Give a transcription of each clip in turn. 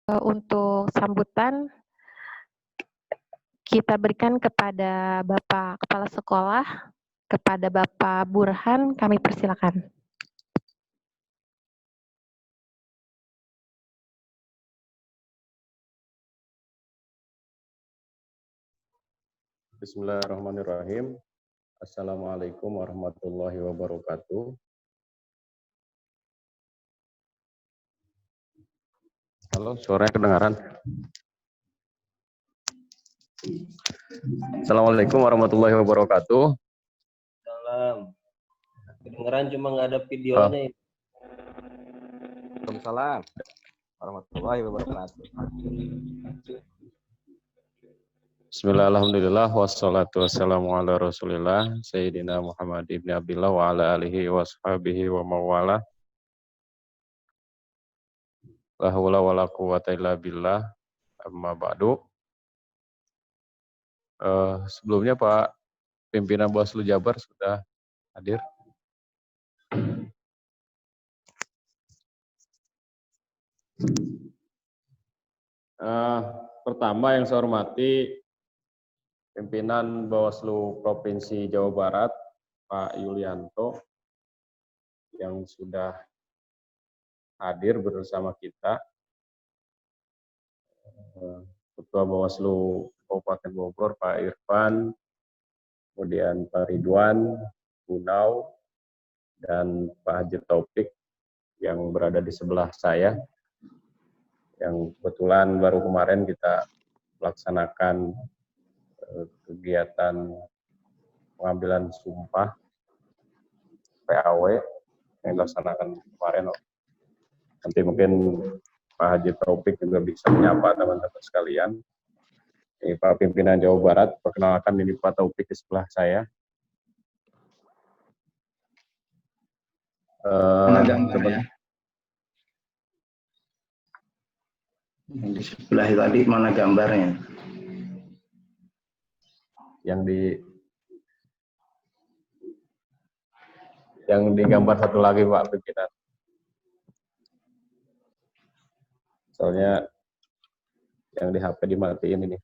Untuk sambutan kita berikan kepada Bapak Kepala Sekolah, kepada Bapak Burhan, kami persilakan. Bismillahirrahmanirrahim. Assalamualaikum warahmatullahi wabarakatuh. Halo, suaranya kedengaran? Assalamualaikum warahmatullahi wabarakatuh. Salam. Kedengeran cuma nggak ada videonya. Waalaikumsalam warahmatullahi wabarakatuh. Bismillah, alhamdulillah, wassalatu wassalamu ala rasulillah, Sayyidina Muhammad ibn Abdillah wa ala alihi wa sahbihi wa mawala. La hawla wa la quwwata illa billah, amma ba'du. Sebelumnya Pak Pimpinan Bawaslu Jabar sudah hadir. Pertama yang saya hormati Pimpinan Bawaslu Provinsi Jawa Barat, Pak Yulianto, yang sudah hadir bersama kita. Ketua Bawaslu Kabupaten Bogor, Pak Irfan, kemudian Pak Ridwan, Bunau, dan Pak Haji Taufik yang berada di sebelah saya, yang kebetulan baru kemarin kita melaksanakan kegiatan pengambilan sumpah PAW yang dilaksanakan kemarin. Nanti mungkin Pak Haji Taufik juga bisa menyapa teman-teman sekalian. Ini Pak Pimpinan Jawa Barat, perkenalkan ini Pak Taufik di sebelah saya. Gambarnya. Yang di sebelah tadi mana gambarnya? Yang digambar satu lagi Pak Pimpinan. Soalnya yang di HP dimatiin ini.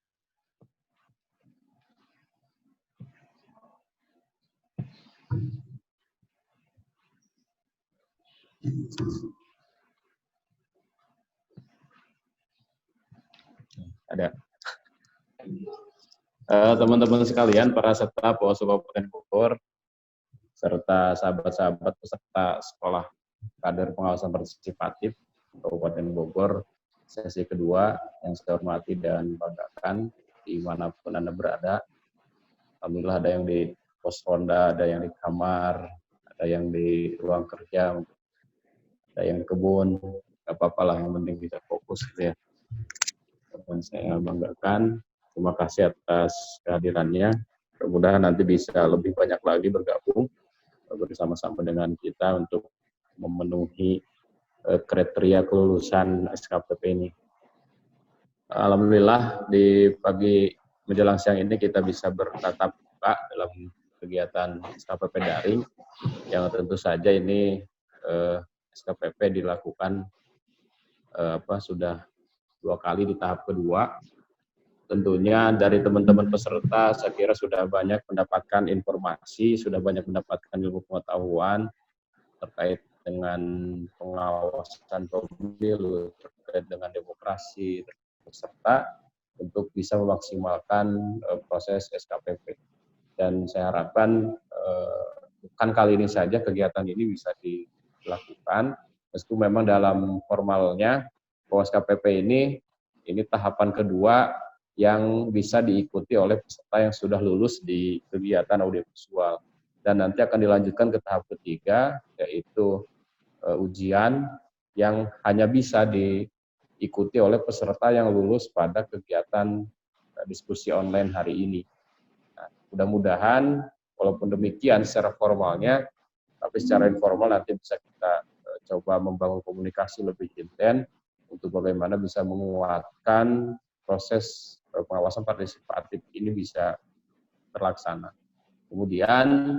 Ada. Teman-teman sekalian, para peserta Bawaslu Kabupaten Bogor, serta sahabat-sahabat peserta sekolah kader pengawasan partisipatif Kabupaten Bogor, sesi kedua yang saya hormati dan banggakan dimanapun Anda berada. Alhamdulillah ada yang di pos ronda, ada yang di kamar, ada yang di ruang kerja, ada yang di kebun, nggak apa-apa lah, yang penting bisa fokus gitu ya. Dan saya banggakan, terima kasih atas kehadirannya. Mudah-mudahan nanti bisa lebih banyak lagi bergabung bersama-sama dengan kita untuk memenuhi kriteria kelulusan SKPP ini. Alhamdulillah di pagi menjelang siang ini kita bisa bertatap muka dalam kegiatan SKPP daring yang tentu saja ini SKPP dilakukan sudah 2 kali di tahap kedua. Tentunya dari teman-teman peserta saya kira sudah banyak mendapatkan informasi, sudah banyak mendapatkan ilmu pengetahuan terkait dengan pengawasan pemilu, terkait dengan demokrasi peserta untuk bisa memaksimalkan proses SKPP. Dan saya harapkan bukan kali ini saja kegiatan ini bisa dilakukan, meski memang dalam formalnya bahwa SKPP ini tahapan kedua yang bisa diikuti oleh peserta yang sudah lulus di kegiatan audiovisual. Dan nanti akan dilanjutkan ke tahap ketiga, yaitu ujian yang hanya bisa diikuti oleh peserta yang lulus pada kegiatan diskusi online hari ini. Nah, mudah-mudahan, walaupun demikian secara formalnya, tapi secara informal nanti bisa kita coba membangun komunikasi lebih intens untuk bagaimana bisa menguatkan proses pengawasan partisipatif ini bisa terlaksana. Kemudian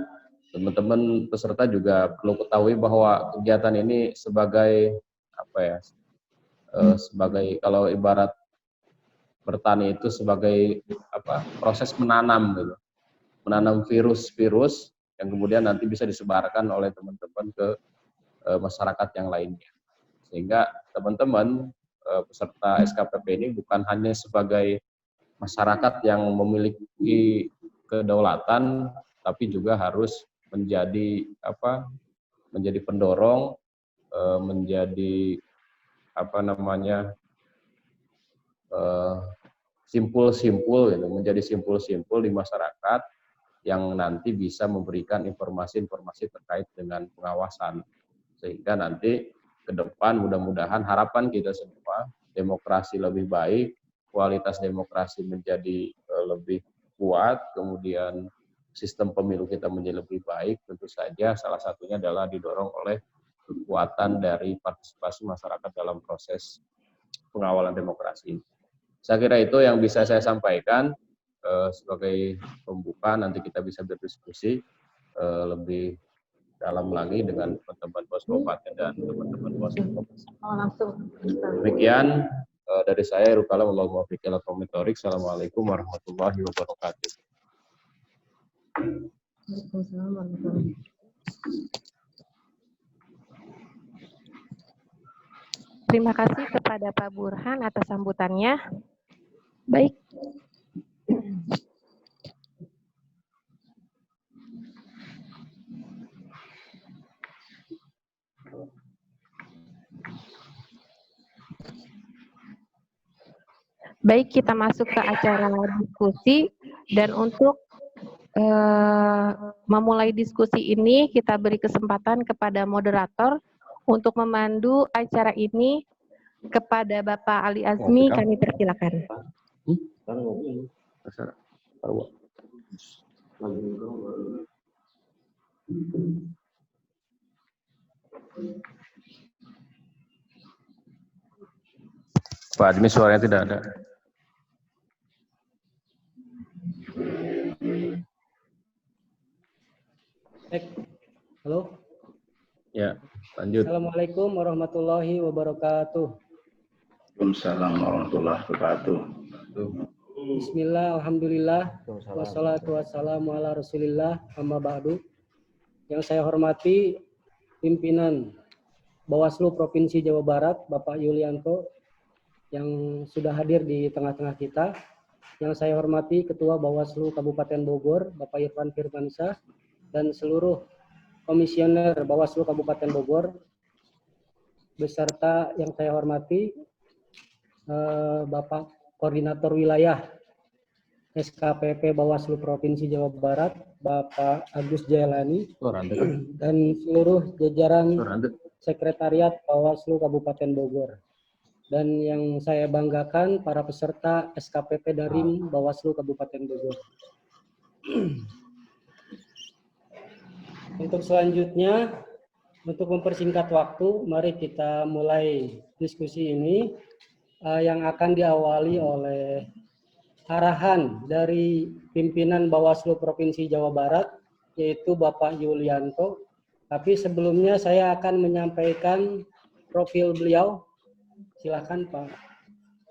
teman-teman peserta juga perlu ketahui bahwa kegiatan ini sebagai sebagai, kalau ibarat bertani itu sebagai proses menanam gitu, menanam virus-virus yang kemudian nanti bisa disebarkan oleh teman-teman ke masyarakat yang lainnya, sehingga teman-teman peserta SKPP ini bukan hanya sebagai masyarakat yang memiliki kedaulatan, tapi juga harus menjadi menjadi pendorong, menjadi simpul-simpul gitu, menjadi simpul-simpul di masyarakat yang nanti bisa memberikan informasi-informasi terkait dengan pengawasan, sehingga nanti ke depan mudah-mudahan harapan kita semua demokrasi lebih baik, kualitas demokrasi menjadi lebih kuat, kemudian sistem pemilu kita menjadi lebih baik. Tentu saja salah satunya adalah didorong oleh kekuatan dari partisipasi masyarakat dalam proses pengawalan demokrasi. Saya kira itu yang bisa saya sampaikan sebagai pembuka. Nanti kita bisa berdiskusi lebih dalam lagi dengan teman-teman Poskopaten dan teman-teman Poskopaten. Demikian dari saya, Rukalam Allahumma fiqh ila komitorik. Assalamualaikum warahmatullahi wabarakatuh. Terima kasih kepada Pak Burhan atas sambutannya. Baik. Baik, kita masuk ke acara diskusi, dan untuk memulai diskusi ini kita beri kesempatan kepada moderator untuk memandu acara ini. Kepada Bapak Ali Azmi kami persilakan. Pak Azmi, suaranya tidak ada. Halo. Ya, lanjut. Assalamualaikum warahmatullahi wabarakatuh. Waalaikumsalam warahmatullahi wabarakatuh. Bismillah, alhamdulillah, wassalatu wassalamu ala rasulillah, amma ba'du. Yang saya hormati pimpinan Bawaslu Provinsi Jawa Barat, Bapak Yulianto, yang sudah hadir di tengah-tengah kita. Yang saya hormati Ketua Bawaslu Kabupaten Bogor, Bapak Irfan Firmansyah, dan seluruh komisioner Bawaslu Kabupaten Bogor, beserta yang saya hormati Bapak Koordinator Wilayah SKPP Bawaslu Provinsi Jawa Barat, Bapak Agus Jailani, dan seluruh jajaran Sekretariat Bawaslu Kabupaten Bogor. Dan yang saya banggakan, para peserta SKPP Daring Bawaslu Kabupaten Bogor. Untuk selanjutnya, untuk mempersingkat waktu, mari kita mulai diskusi ini yang akan diawali oleh arahan dari pimpinan Bawaslu Provinsi Jawa Barat, yaitu Bapak Yulianto. Tapi sebelumnya saya akan menyampaikan profil beliau. Silakan Pak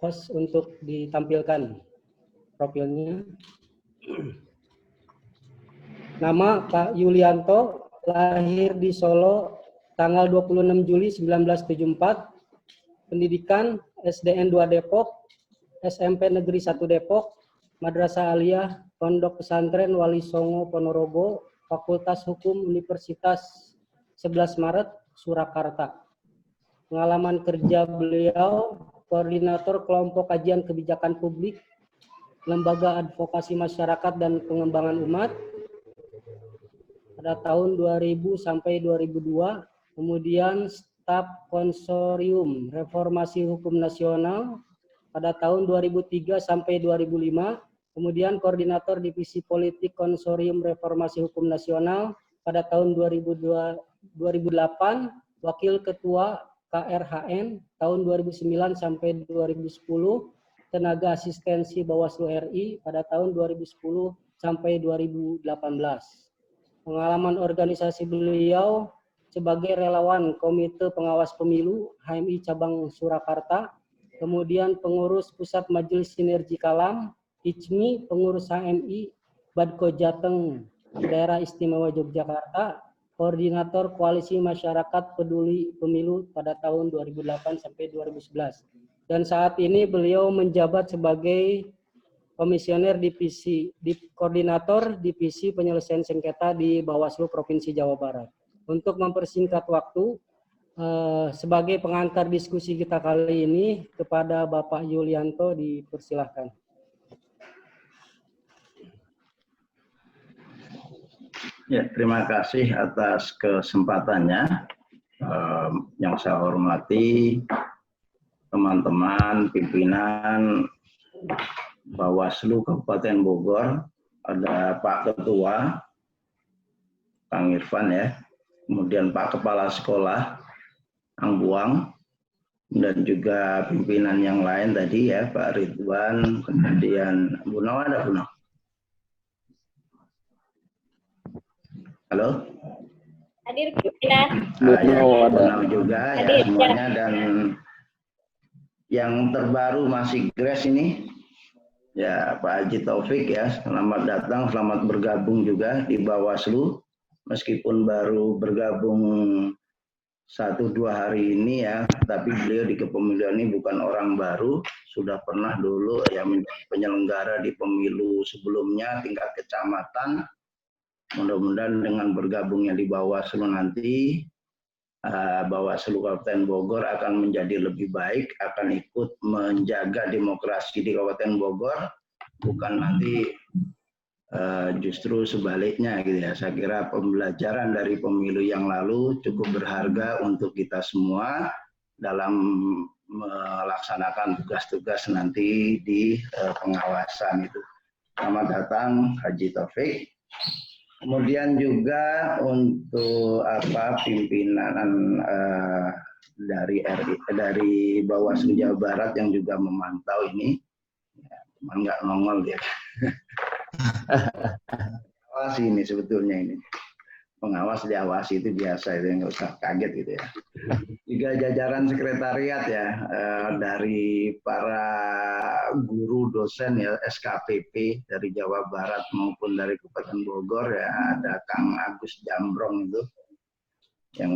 host untuk ditampilkan profilnya. Nama Pak Yulianto, lahir di Solo tanggal 26 Juli 1974, pendidikan SDN 2 Depok, SMP Negeri 1 Depok, Madrasah Aliyah, Pondok Pesantren Wali Songo Ponorogo, Fakultas Hukum Universitas 11 Maret, Surakarta. Pengalaman kerja beliau, koordinator kelompok kajian kebijakan publik, Lembaga Advokasi Masyarakat dan Pengembangan Umat, pada tahun 2000 sampai 2002, kemudian staf Konsorium Reformasi Hukum Nasional pada tahun 2003 sampai 2005, kemudian koordinator Divisi Politik Konsorium Reformasi Hukum Nasional pada tahun 2008, Wakil Ketua KRHN tahun 2009 sampai 2010, Tenaga Asistensi Bawaslu RI pada tahun 2010 sampai 2018. Pengalaman organisasi beliau sebagai relawan Komite Pengawas Pemilu HMI Cabang Surakarta, kemudian pengurus Pusat Majelis Sinergi Kalam, ICMI, pengurus HMI Badko Jateng Daerah Istimewa Yogyakarta, koordinator Koalisi Masyarakat Peduli Pemilu pada tahun 2008 sampai 2011. Dan saat ini beliau menjabat sebagai komisioner koordinator divisi penyelesaian sengketa di Bawaslu Provinsi Jawa Barat. Untuk mempersingkat waktu, sebagai pengantar diskusi kita kali ini, kepada Bapak Yulianto dipersilahkan. Ya, terima kasih atas kesempatannya. Yang saya hormati teman-teman pimpinan Bawaslu Kabupaten Bogor, ada Pak Ketua, Kang Irfan ya, kemudian Pak Kepala Sekolah, Ang Buang, dan juga pimpinan yang lain tadi ya, Pak Ridwan, kemudian Bu Nawa, ada Bu Nawa. Halo? Hadir pimpinan. Bu Nawa juga ya semuanya, dan yang terbaru masih Grace ini, ya Pak Haji Taufik ya, selamat datang, selamat bergabung juga di Bawaslu. Meskipun baru bergabung 1-2 hari ini ya, tapi beliau di kepemiluan ini bukan orang baru, sudah pernah dulu ya menjadi penyelenggara di pemilu sebelumnya tingkat kecamatan. Mudah-mudahan dengan bergabungnya di Bawaslu nanti, Bawaslu Kabupaten Bogor akan menjadi lebih baik, akan ikut menjaga demokrasi di Kabupaten Bogor, bukan nanti justru sebaliknya gitu ya. Saya kira pembelajaran dari pemilu yang lalu cukup berharga untuk kita semua dalam melaksanakan tugas-tugas nanti di pengawasan itu. Selamat datang Haji Taufik. Kemudian juga untuk pimpinan dari Bawaslu Jawa Barat yang juga memantau ini, ya, cuma nggak nongol dia. Awasi ini sebetulnya ini. Pengawas diawasi itu biasa, itu nggak usah kaget gitu ya. Juga jajaran sekretariat ya, dari para guru dosen ya SKPP dari Jawa Barat maupun dari Kabupaten Bogor ya, ada Kang Agus Jambrong itu yang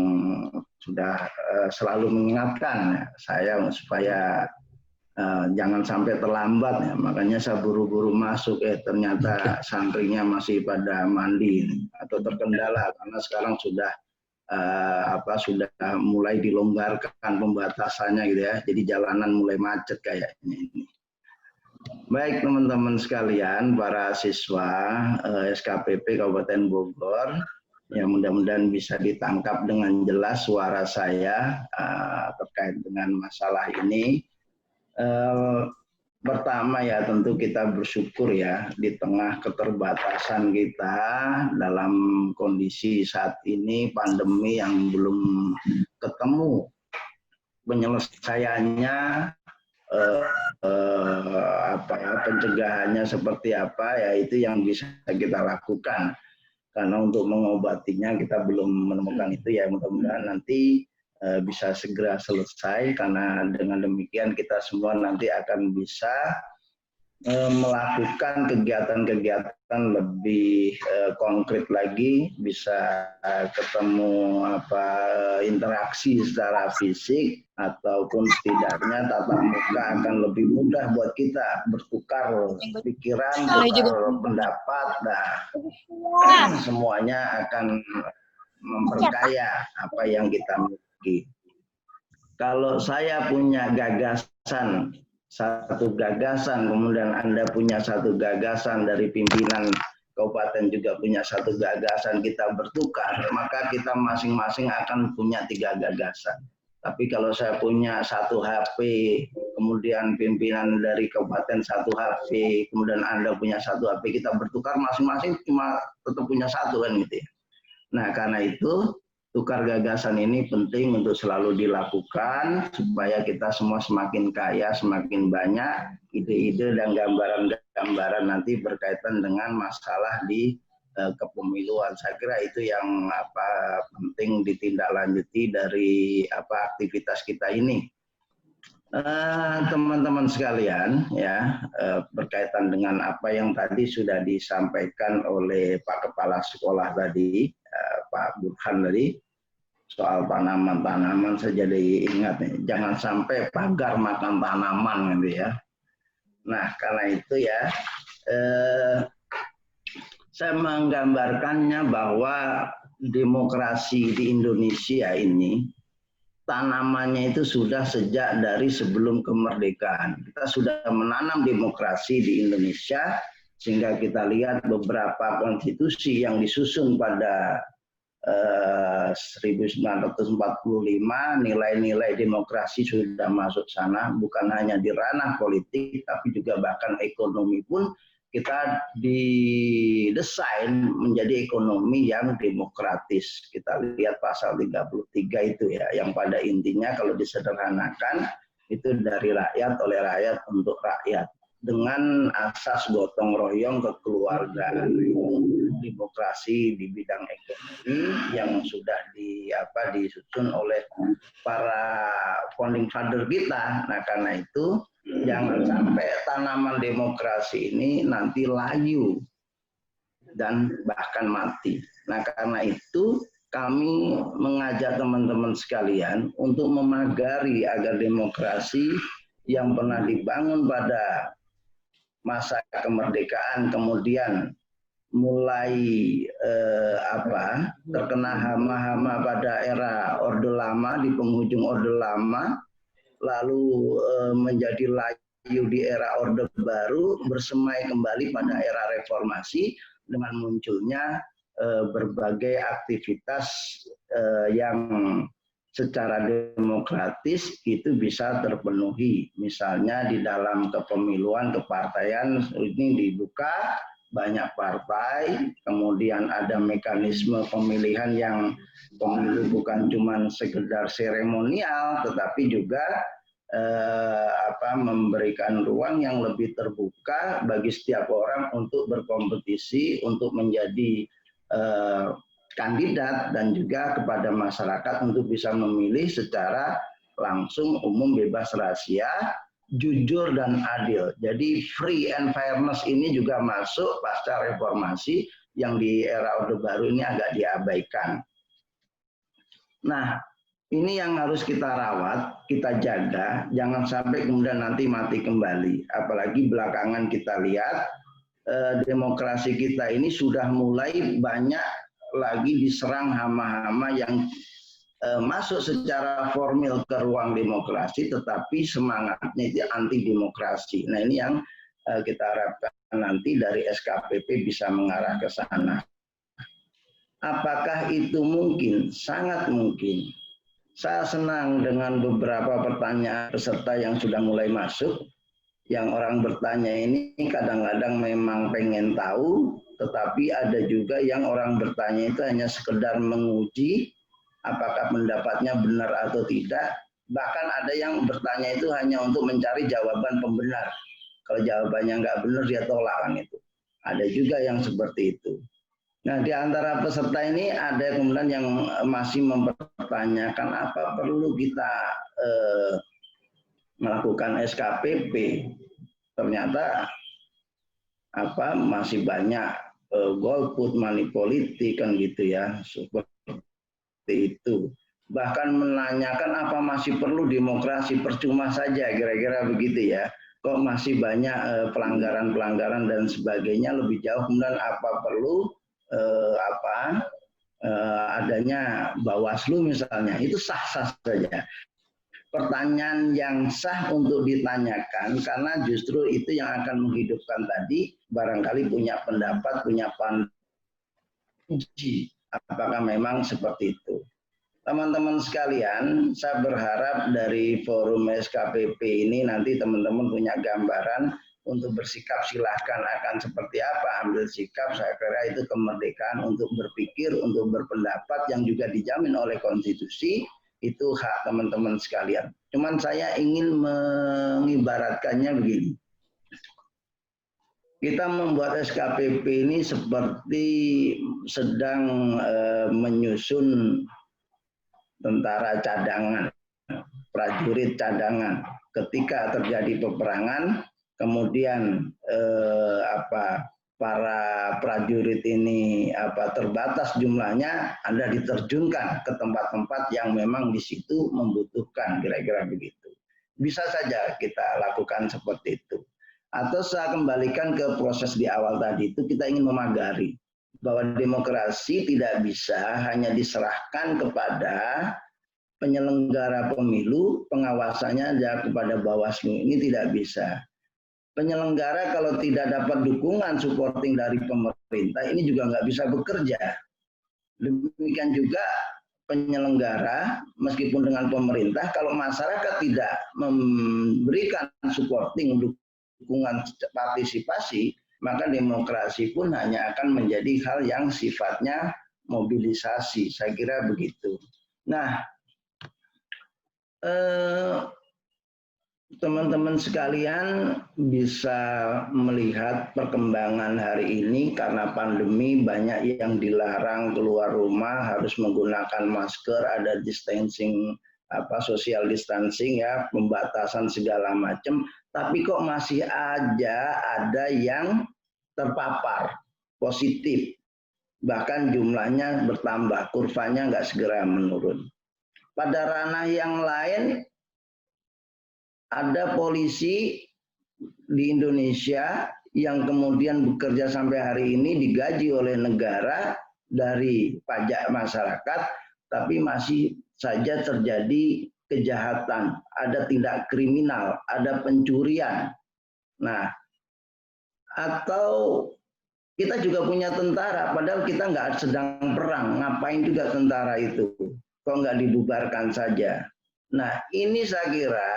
sudah selalu mengingatkan saya supaya jangan sampai terlambat ya. Makanya saya buru-buru masuk, ternyata santrinya masih pada mandi atau terkendala karena sekarang sudah sudah mulai dilonggarkan pembatasannya gitu ya. Jadi jalanan mulai macet kayaknya ini. Baik teman-teman sekalian, para siswa SKPP Kabupaten Bogor, ya mudah-mudahan bisa ditangkap dengan jelas suara saya terkait dengan masalah ini. Pertama ya tentu kita bersyukur ya di tengah keterbatasan kita dalam kondisi saat ini pandemi yang belum ketemu penyelesaiannya, pencegahannya seperti apa ya, itu yang bisa kita lakukan. Karena untuk mengobatinya kita belum menemukan itu ya, mudah-mudahan nanti bisa segera selesai, karena dengan demikian kita semua nanti akan bisa melakukan kegiatan-kegiatan lebih konkret lagi, bisa ketemu interaksi secara fisik, ataupun setidaknya tatap muka akan lebih mudah buat kita bertukar pikiran, bertukar pendapat, semuanya akan memperkaya apa yang kita miliki. Kalau saya punya satu gagasan, kemudian Anda punya satu gagasan, dari pimpinan kabupaten juga punya satu gagasan, kita bertukar, maka kita masing-masing akan punya 3 gagasan. Tapi kalau saya punya 1 HP, kemudian pimpinan dari kabupaten 1 HP, kemudian Anda punya 1 HP, kita bertukar masing-masing cuma tetap punya 1 kan gitu ya. Nah karena itu tukar gagasan ini penting untuk selalu dilakukan supaya kita semua semakin kaya, semakin banyak ide-ide dan gambaran-gambaran nanti berkaitan dengan masalah di kepemiluan. Saya kira itu yang penting ditindaklanjuti dari aktivitas kita ini. Teman-teman sekalian, ya, berkaitan dengan apa yang tadi sudah disampaikan oleh Pak Kepala Sekolah tadi, Pak Burhan tadi, soal tanaman-tanaman, saya jadi ingat nih, jangan sampai pagar makan tanaman gitu ya. Nah, karena itu ya, saya menggambarkannya bahwa demokrasi di Indonesia ini tanamannya itu sudah sejak dari sebelum kemerdekaan. Kita sudah menanam demokrasi di Indonesia sehingga kita lihat beberapa konstitusi yang disusun pada 1945, nilai-nilai demokrasi sudah masuk sana, bukan hanya di ranah politik tapi juga bahkan ekonomi pun kita didesain menjadi ekonomi yang demokratis. Kita lihat pasal 33 itu ya, yang pada intinya kalau disederhanakan itu dari rakyat, oleh rakyat, untuk rakyat. Dengan asas gotong royong kekeluargaan, demokrasi di bidang ekonomi yang sudah disusun oleh para founding father kita. Nah, karena itu jangan sampai tanaman demokrasi ini nanti layu dan bahkan mati. Nah, karena itu kami mengajak teman-teman sekalian untuk memagari agar demokrasi yang pernah dibangun pada masa kemerdekaan kemudian mulai terkena hama-hama pada era Orde Lama, di penghujung Orde Lama, lalu menjadi layu di era Orde Baru, bersemai kembali pada era reformasi dengan munculnya berbagai aktivitas yang secara demokratis itu bisa terpenuhi. Misalnya di dalam kepemiluan, kepartaian ini dibuka, banyak partai, kemudian ada mekanisme pemilihan yang pemilu bukan cuma sekedar seremonial, tetapi juga memberikan ruang yang lebih terbuka bagi setiap orang untuk berkompetisi, untuk menjadi kandidat, dan juga kepada masyarakat untuk bisa memilih secara langsung, umum, bebas rahasia, jujur dan adil. Jadi free and fairness ini juga masuk pasca reformasi yang di era Orde Baru ini agak diabaikan. Nah, ini yang harus kita rawat, kita jaga, jangan sampai kemudian nanti mati kembali. Apalagi belakangan kita lihat demokrasi kita ini sudah mulai banyak lagi diserang hama-hama yang masuk secara formil ke ruang demokrasi, tetapi semangatnya itu anti demokrasi. Nah, ini yang kita harapkan nanti dari SKPP bisa mengarah ke sana. Apakah itu mungkin? Sangat mungkin. Saya senang dengan beberapa pertanyaan peserta yang sudah mulai masuk. Yang orang bertanya ini kadang-kadang memang pengen tahu, tetapi ada juga yang orang bertanya itu hanya sekedar menguji apakah pendapatnya benar atau tidak. Bahkan ada yang bertanya itu hanya untuk mencari jawaban pembenar. Kalau jawabannya nggak benar, dia tolak kan itu. Ada juga yang seperti itu. Nah, di antara peserta ini ada kemudian yang masih mempertanyakan apa perlu kita melakukan SKPP. Ternyata masih banyak golput, money politik kan gitu ya, seperti itu. Bahkan menanyakan apa masih perlu demokrasi, percuma saja, kira-kira begitu ya. Kok masih banyak pelanggaran-pelanggaran dan sebagainya, lebih jauh kemudian apa perlu adanya Bawaslu misalnya, itu sah-sah saja. Pertanyaan yang sah untuk ditanyakan, karena justru itu yang akan menghidupkan tadi, barangkali punya pendapat, punya uji apakah memang seperti itu. Teman-teman sekalian, saya berharap dari forum SKPP ini nanti teman-teman punya gambaran untuk bersikap, silahkan akan seperti apa, ambil sikap. Saya kira itu kemerdekaan untuk berpikir, untuk berpendapat yang juga dijamin oleh konstitusi. Itu hak teman-teman sekalian. Cuman saya ingin mengibaratkannya begini. kita membuat SKPP ini seperti sedang menyusun tentara cadangan, prajurit cadangan. Ketika terjadi peperangan, kemudian para prajurit ini terbatas jumlahnya, Anda diterjunkan ke tempat-tempat yang memang di situ membutuhkan, kira-kira begitu. Bisa saja kita lakukan seperti itu. Atau saya kembalikan ke proses di awal tadi itu, kita ingin memagari bahwa demokrasi tidak bisa hanya diserahkan kepada penyelenggara pemilu, pengawasannya aja kepada Bawaslu. Ini tidak bisa. Penyelenggara kalau tidak dapat dukungan supporting dari pemerintah, ini juga nggak bisa bekerja. Demikian juga penyelenggara, meskipun dengan pemerintah, kalau masyarakat tidak memberikan supporting dukungan partisipasi, maka demokrasi pun hanya akan menjadi hal yang sifatnya mobilisasi. Saya kira begitu. Nah, teman-teman sekalian bisa melihat perkembangan hari ini karena pandemi, banyak yang dilarang keluar rumah, harus menggunakan masker, ada distancing, social distancing ya, pembatasan segala macam, tapi kok masih aja ada yang terpapar positif, bahkan jumlahnya bertambah, kurvanya nggak segera menurun. Pada ranah yang lain, ada polisi di Indonesia yang kemudian bekerja sampai hari ini digaji oleh negara dari pajak masyarakat, tapi masih saja terjadi kejahatan, ada tindak kriminal, ada pencurian. Nah, atau kita juga punya tentara, padahal kita nggak sedang perang, ngapain juga tentara itu? Kok nggak dibubarkan saja? Nah, ini saya kira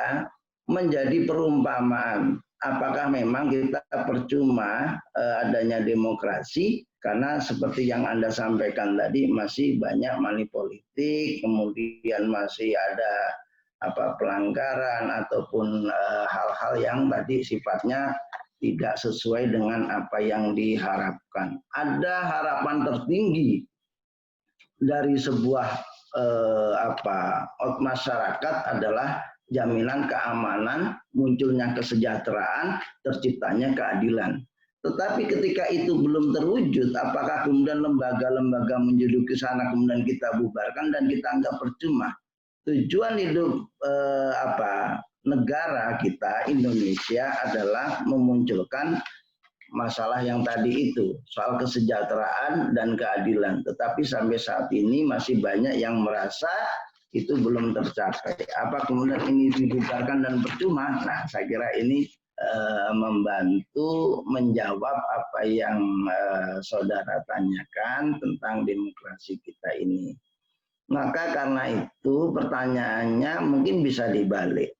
menjadi perumpamaan. Apakah memang kita percuma adanya demokrasi? Karena seperti yang Anda sampaikan tadi, masih banyak money politik, kemudian masih ada pelanggaran ataupun hal-hal yang tadi sifatnya tidak sesuai dengan apa yang diharapkan. Ada harapan tertinggi dari sebuah masyarakat adalah jaminan keamanan, munculnya kesejahteraan, terciptanya keadilan. Tetapi ketika itu belum terwujud, apakah kemudian lembaga-lembaga menjadi ke sana kemudian kita bubarkan dan kita anggap percuma? Tujuan hidup negara kita Indonesia adalah memunculkan masalah yang tadi itu, soal kesejahteraan dan keadilan. Tetapi sampai saat ini masih banyak yang merasa itu belum tercapai. Apa kemudian ini dibubarkan dan percuma? Nah, saya kira ini membantu menjawab apa yang saudara tanyakan tentang demokrasi kita ini. Maka karena itu pertanyaannya mungkin bisa dibalik.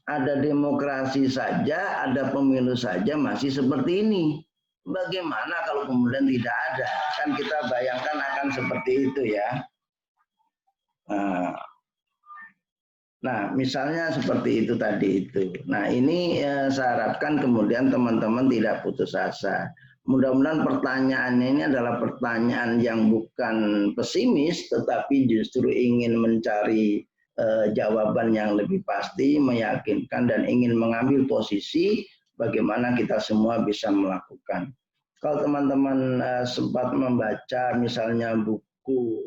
Ada demokrasi saja, ada pemilu saja masih seperti ini. Bagaimana kalau kemudian tidak ada? Kan kita bayangkan akan seperti itu ya. Nah, misalnya seperti itu tadi itu. Nah, ini saya harapkan kemudian teman-teman tidak putus asa. Mudah-mudahan pertanyaannya ini adalah pertanyaan yang bukan pesimis, tetapi justru ingin mencari jawaban yang lebih pasti, meyakinkan, dan ingin mengambil posisi bagaimana kita semua bisa melakukan. Kalau teman-teman sempat membaca misalnya buku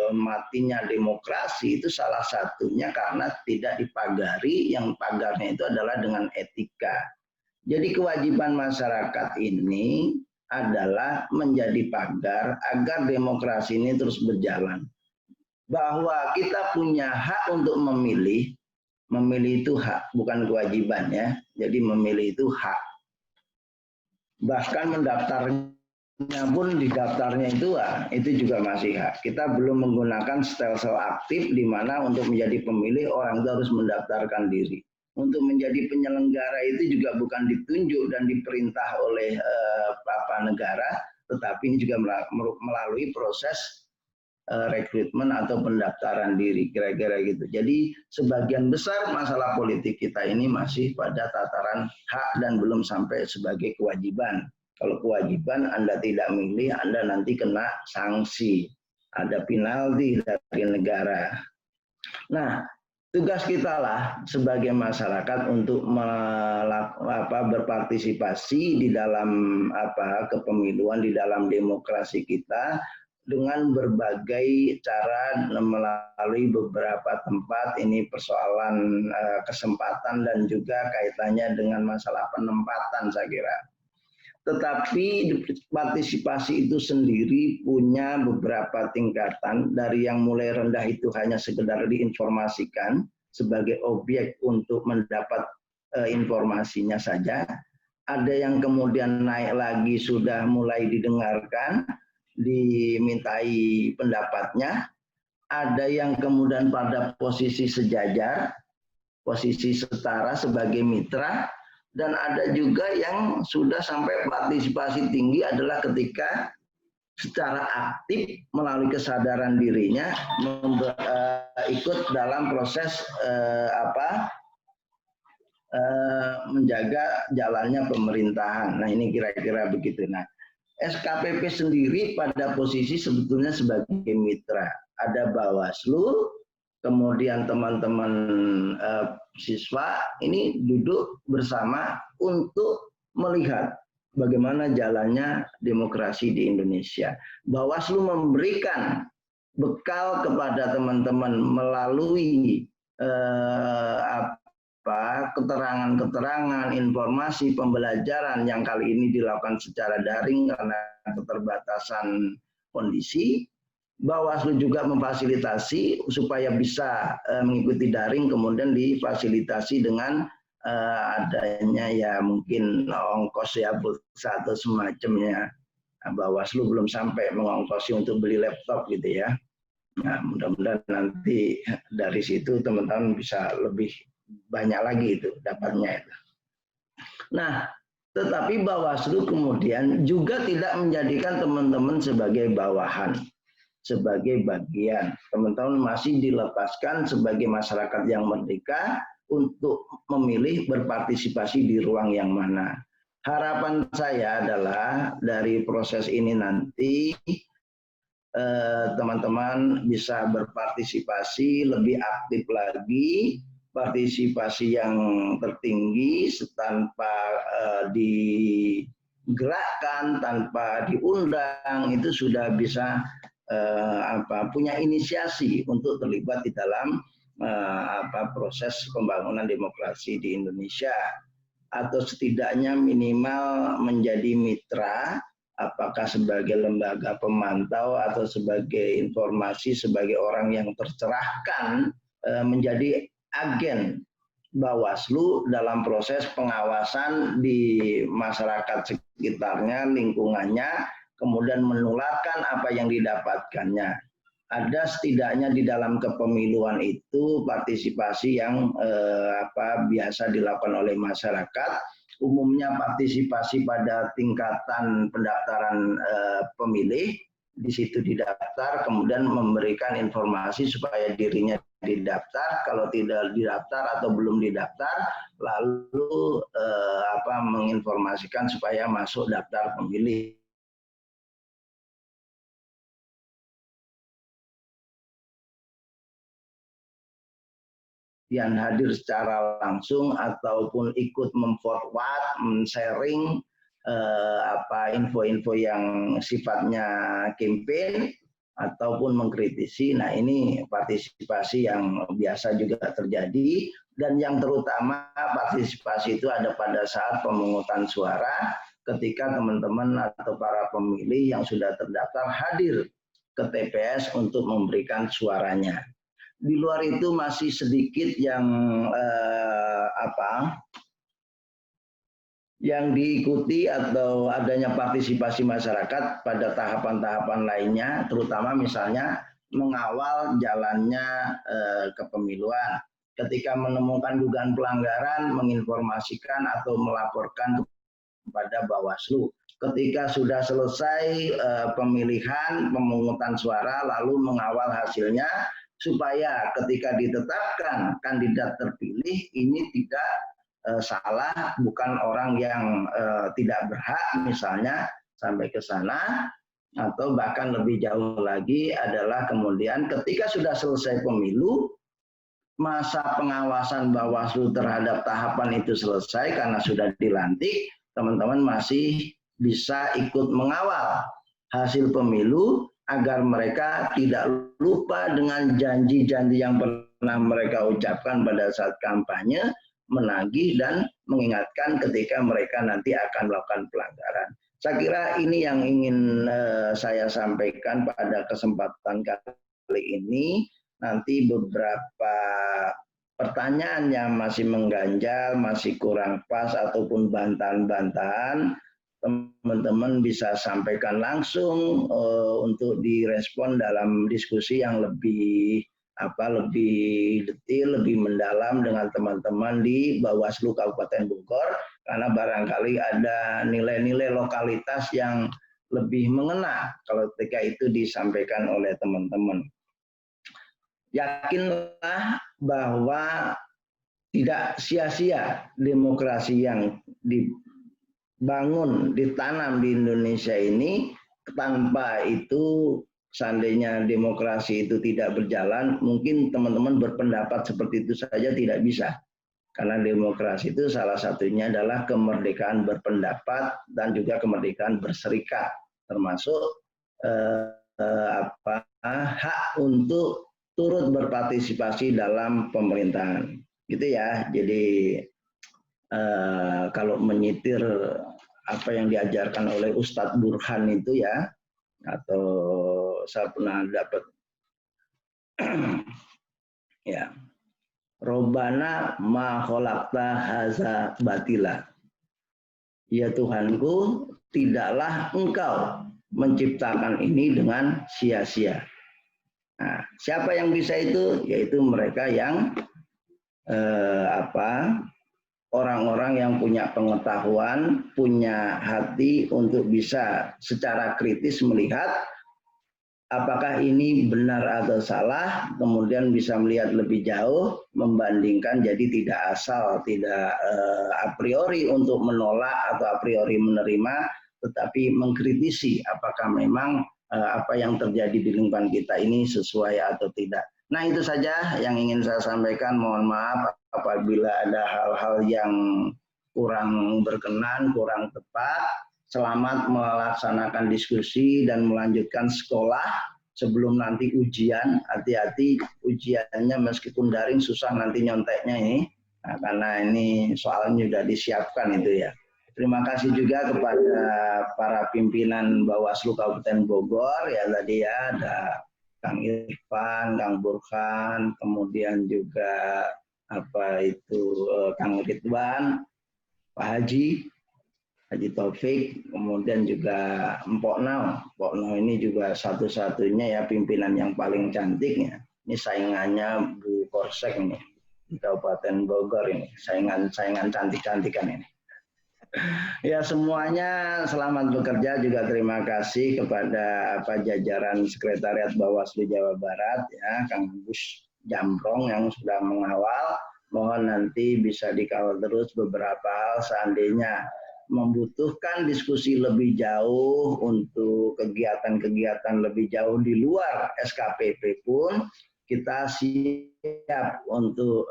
Matinya Demokrasi, itu salah satunya karena tidak dipagari, yang pagarnya itu adalah dengan etika. Jadi kewajiban masyarakat ini adalah menjadi pagar agar demokrasi ini terus berjalan. Bahwa kita punya hak untuk memilih itu hak, bukan kewajiban ya. Jadi memilih itu hak. Bahkan mendaftarnya pun di daftarnya itu juga masih hak. Kita belum menggunakan stelsel aktif di mana untuk menjadi pemilih orang itu harus mendaftarkan diri. Untuk menjadi penyelenggara itu juga bukan ditunjuk dan diperintah oleh negara, tetapi ini juga melalui proses rekrutmen atau pendaftaran diri, kira-kira gitu. Jadi sebagian besar masalah politik kita ini masih pada tataran hak dan belum sampai sebagai kewajiban. Kalau kewajiban Anda tidak milih, Anda nanti kena sanksi, ada penalti dari negara. Nah, tugas kita lah sebagai masyarakat untuk berpartisipasi di dalam kepemiluan, di dalam demokrasi kita dengan berbagai cara melalui beberapa tempat. Ini persoalan kesempatan dan juga kaitannya dengan masalah penempatan, saya kira. Tetapi partisipasi itu sendiri punya beberapa tingkatan, dari yang mulai rendah itu hanya sekedar diinformasikan sebagai objek untuk mendapat informasinya saja. Ada yang kemudian naik lagi sudah mulai didengarkan, dimintai pendapatnya. Ada yang kemudian pada posisi sejajar, posisi setara sebagai mitra. Dan ada juga yang sudah sampai partisipasi tinggi adalah ketika secara aktif melalui kesadaran dirinya ikut dalam proses menjaga jalannya pemerintahan. Nah, ini kira-kira begitu. Nah, SKPP sendiri pada posisi sebetulnya sebagai mitra. Ada Bawaslu, kemudian teman-teman siswa ini duduk bersama untuk melihat bagaimana jalannya demokrasi di Indonesia. Bawaslu memberikan bekal kepada teman-teman melalui keterangan-keterangan, informasi, pembelajaran yang kali ini dilakukan secara daring karena keterbatasan kondisi. Bawaslu juga memfasilitasi supaya bisa mengikuti daring, kemudian difasilitasi dengan adanya ya mungkin ongkos ya pulsa atau semacamnya. Nah, Bawaslu belum sampai mengongkosi untuk beli laptop gitu ya. Nah, mudah-mudahan nanti dari situ teman-teman bisa lebih banyak lagi itu dapatnya itu. Nah, tetapi Bawaslu kemudian juga tidak menjadikan teman-teman sebagai bawahan, sebagai bagian. Teman-teman masih dilepaskan sebagai masyarakat yang merdeka untuk memilih berpartisipasi di ruang yang mana. Harapan saya adalah dari proses ini nanti teman-teman bisa berpartisipasi lebih aktif lagi, partisipasi yang tertinggi tanpa digerakkan, tanpa diundang, itu sudah bisa punya inisiasi untuk terlibat di dalam proses pembangunan demokrasi di Indonesia, atau setidaknya minimal menjadi mitra, apakah sebagai lembaga pemantau atau sebagai informasi, sebagai orang yang tercerahkan menjadi agen Bawaslu dalam proses pengawasan di masyarakat sekitarnya, lingkungannya, kemudian menularkan apa yang didapatkannya. Ada setidaknya di dalam kepemiluan itu partisipasi yang biasa dilakukan oleh masyarakat. Umumnya partisipasi pada tingkatan pendaftaran pemilih, di situ didaftar, kemudian memberikan informasi supaya dirinya didaftar. Kalau tidak didaftar atau belum didaftar, lalu menginformasikan supaya masuk daftar pemilih. Yang hadir secara langsung ataupun ikut memforward, men-sharing info-info yang sifatnya campaign ataupun mengkritisi. Nah, ini partisipasi yang biasa juga terjadi, dan yang terutama partisipasi itu ada pada saat pemungutan suara, ketika teman-teman atau para pemilih yang sudah terdaftar hadir ke TPS untuk memberikan suaranya. Di luar itu masih sedikit yang yang diikuti atau adanya partisipasi masyarakat pada tahapan-tahapan lainnya, terutama misalnya mengawal jalannya kepemiluan. Ketika menemukan dugaan pelanggaran, menginformasikan atau melaporkan kepada Bawaslu. ketika sudah selesai pemilihan, pemungutan suara, lalu mengawal hasilnya, supaya ketika ditetapkan kandidat terpilih ini tidak salah, bukan orang yang tidak berhak misalnya, sampai ke sana. Atau bahkan lebih jauh lagi adalah kemudian ketika sudah selesai pemilu, masa pengawasan Bawaslu terhadap tahapan itu selesai karena sudah dilantik, teman-teman masih bisa ikut mengawal hasil pemilu agar mereka tidak lupa dengan janji-janji yang pernah mereka ucapkan pada saat kampanye, menagih dan mengingatkan ketika mereka nanti akan melakukan pelanggaran. Saya kira ini yang ingin saya sampaikan pada kesempatan kali ini. Nanti beberapa pertanyaan yang masih mengganjal, masih kurang pas ataupun bantahan-bantahan, teman-teman bisa sampaikan langsung untuk direspon dalam diskusi yang lebih detail, lebih mendalam dengan teman-teman di Bawaslu Kabupaten Bogor, karena barangkali ada nilai-nilai lokalitas yang lebih mengena kalau ketika itu disampaikan oleh teman-teman. Yakinlah bahwa tidak sia-sia demokrasi yang dibangun, ditanam di Indonesia ini. Tanpa itu, seandainya demokrasi itu tidak berjalan, mungkin teman-teman berpendapat seperti itu saja tidak bisa. Karena demokrasi itu salah satunya adalah kemerdekaan berpendapat dan juga kemerdekaan berserikat, termasuk hak untuk turut berpartisipasi dalam pemerintahan. Gitu ya. Jadi kalau menyitir apa yang diajarkan oleh Ustadz Burhan itu ya, atau saya pernah dapat ya, Robbana ma khalaqta haza batila. Ya Tuhanku, tidaklah engkau menciptakan ini dengan sia-sia. Nah, siapa yang bisa itu? Yaitu mereka yang orang-orang yang punya pengetahuan, punya hati untuk bisa secara kritis melihat apakah ini benar atau salah, kemudian bisa melihat lebih jauh, membandingkan, jadi tidak asal, tidak a priori untuk menolak atau a priori menerima, tetapi mengkritisi apakah memang apa yang terjadi di lingkungan kita ini sesuai atau tidak. Nah, itu saja yang ingin saya sampaikan. Mohon maaf apabila ada hal-hal yang kurang berkenan, kurang tepat. Selamat melaksanakan diskusi dan melanjutkan sekolah sebelum nanti ujian. Hati-hati ujiannya meskipun daring susah nanti nyonteknya ini. Nah, karena ini soalnya sudah disiapkan itu ya. Terima kasih juga kepada para pimpinan Bawaslu Kabupaten Bogor ya tadi ya, ada Kang Irfan, Kang Burhan, kemudian juga Kang Ridwan, Pak Haji Taufik, kemudian juga Mpok Nau. Mpok Nau ini juga satu-satunya ya pimpinan yang paling cantiknya. Ini saingannya Bu Korsek ini di Kabupaten Bogor ini, saingan cantik-cantikan ini. Ya semuanya selamat bekerja, juga terima kasih kepada jajaran Sekretariat Bawaslu Jawa Barat ya, Kang Gus Jambrong yang sudah mengawal. Mohon nanti bisa dikawal terus beberapa hal seandainya membutuhkan diskusi lebih jauh untuk kegiatan-kegiatan lebih jauh di luar SKPP pun kita siap untuk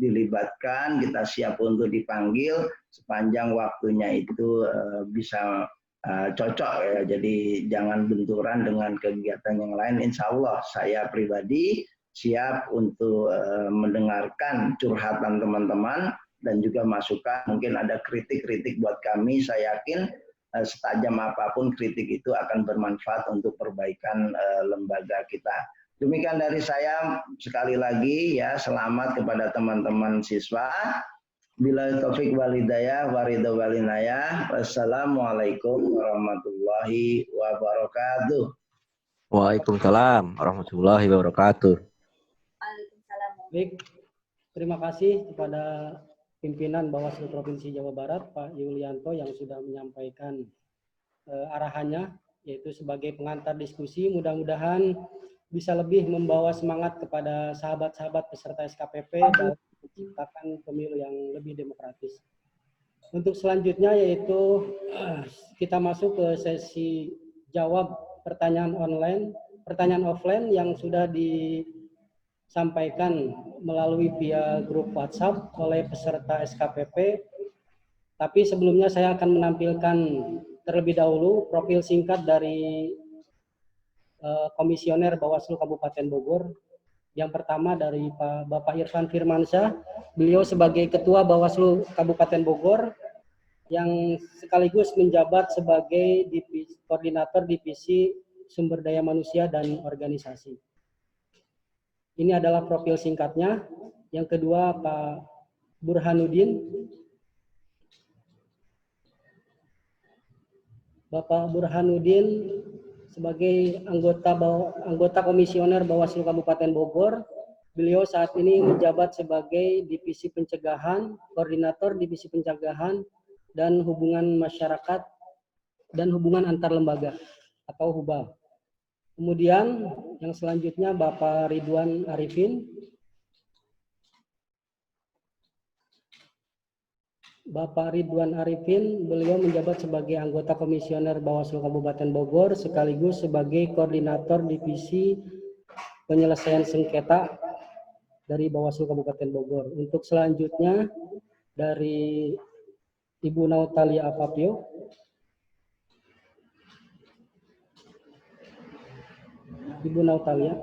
dilibatkan, kita siap untuk dipanggil sepanjang waktunya itu bisa cocok ya. Jadi jangan benturan dengan kegiatan yang lain. Insya Allah saya pribadi siap untuk mendengarkan curhatan teman-teman dan juga masukan. Mungkin ada kritik-kritik buat kami. Saya yakin setajam apapun kritik itu akan bermanfaat untuk perbaikan lembaga kita. Demikian dari saya, sekali lagi ya, selamat kepada teman-teman siswa. Billahi taufik wal hidayah, waridho walinayah. Wassalamualaikum warahmatullahi wabarakatuh. Waalaikumsalam warahmatullahi wabarakatuh. Baik, terima kasih kepada pimpinan Bawaslu Provinsi Jawa Barat, Pak Yulianto, yang sudah menyampaikan arahannya, yaitu sebagai pengantar diskusi. Mudah-mudahan bisa lebih membawa semangat kepada sahabat-sahabat peserta SKPP dalam menciptakan pemilu yang lebih demokratis. Untuk selanjutnya yaitu kita masuk ke sesi jawab pertanyaan offline yang sudah disampaikan melalui via grup WhatsApp oleh peserta SKPP. Tapi sebelumnya saya akan menampilkan terlebih dahulu profil singkat dari Komisioner Bawaslu Kabupaten Bogor. Yang pertama dari Bapak Irfan Firmansyah, beliau sebagai Ketua Bawaslu Kabupaten Bogor yang sekaligus menjabat sebagai Koordinator Divisi Sumber Daya Manusia dan Organisasi. Ini adalah profil singkatnya. Yang kedua Pak Burhanuddin. Bapak Burhanuddin sebagai anggota Komisioner Bawaslu Kabupaten Bogor. Beliau saat ini menjabat sebagai Divisi Pencegahan, Koordinator Divisi Pencegahan dan Hubungan Masyarakat dan Hubungan Antar Lembaga atau HUBA. Kemudian yang selanjutnya Bapak Ridwan Arifin. Bapak Ridwan Arifin, beliau menjabat sebagai anggota Komisioner Bawaslu Kabupaten Bogor sekaligus sebagai Koordinator Divisi Penyelesaian Sengketa dari Bawaslu Kabupaten Bogor. Untuk selanjutnya dari Ibu Nautalia Apapio. Ibu Nautalia.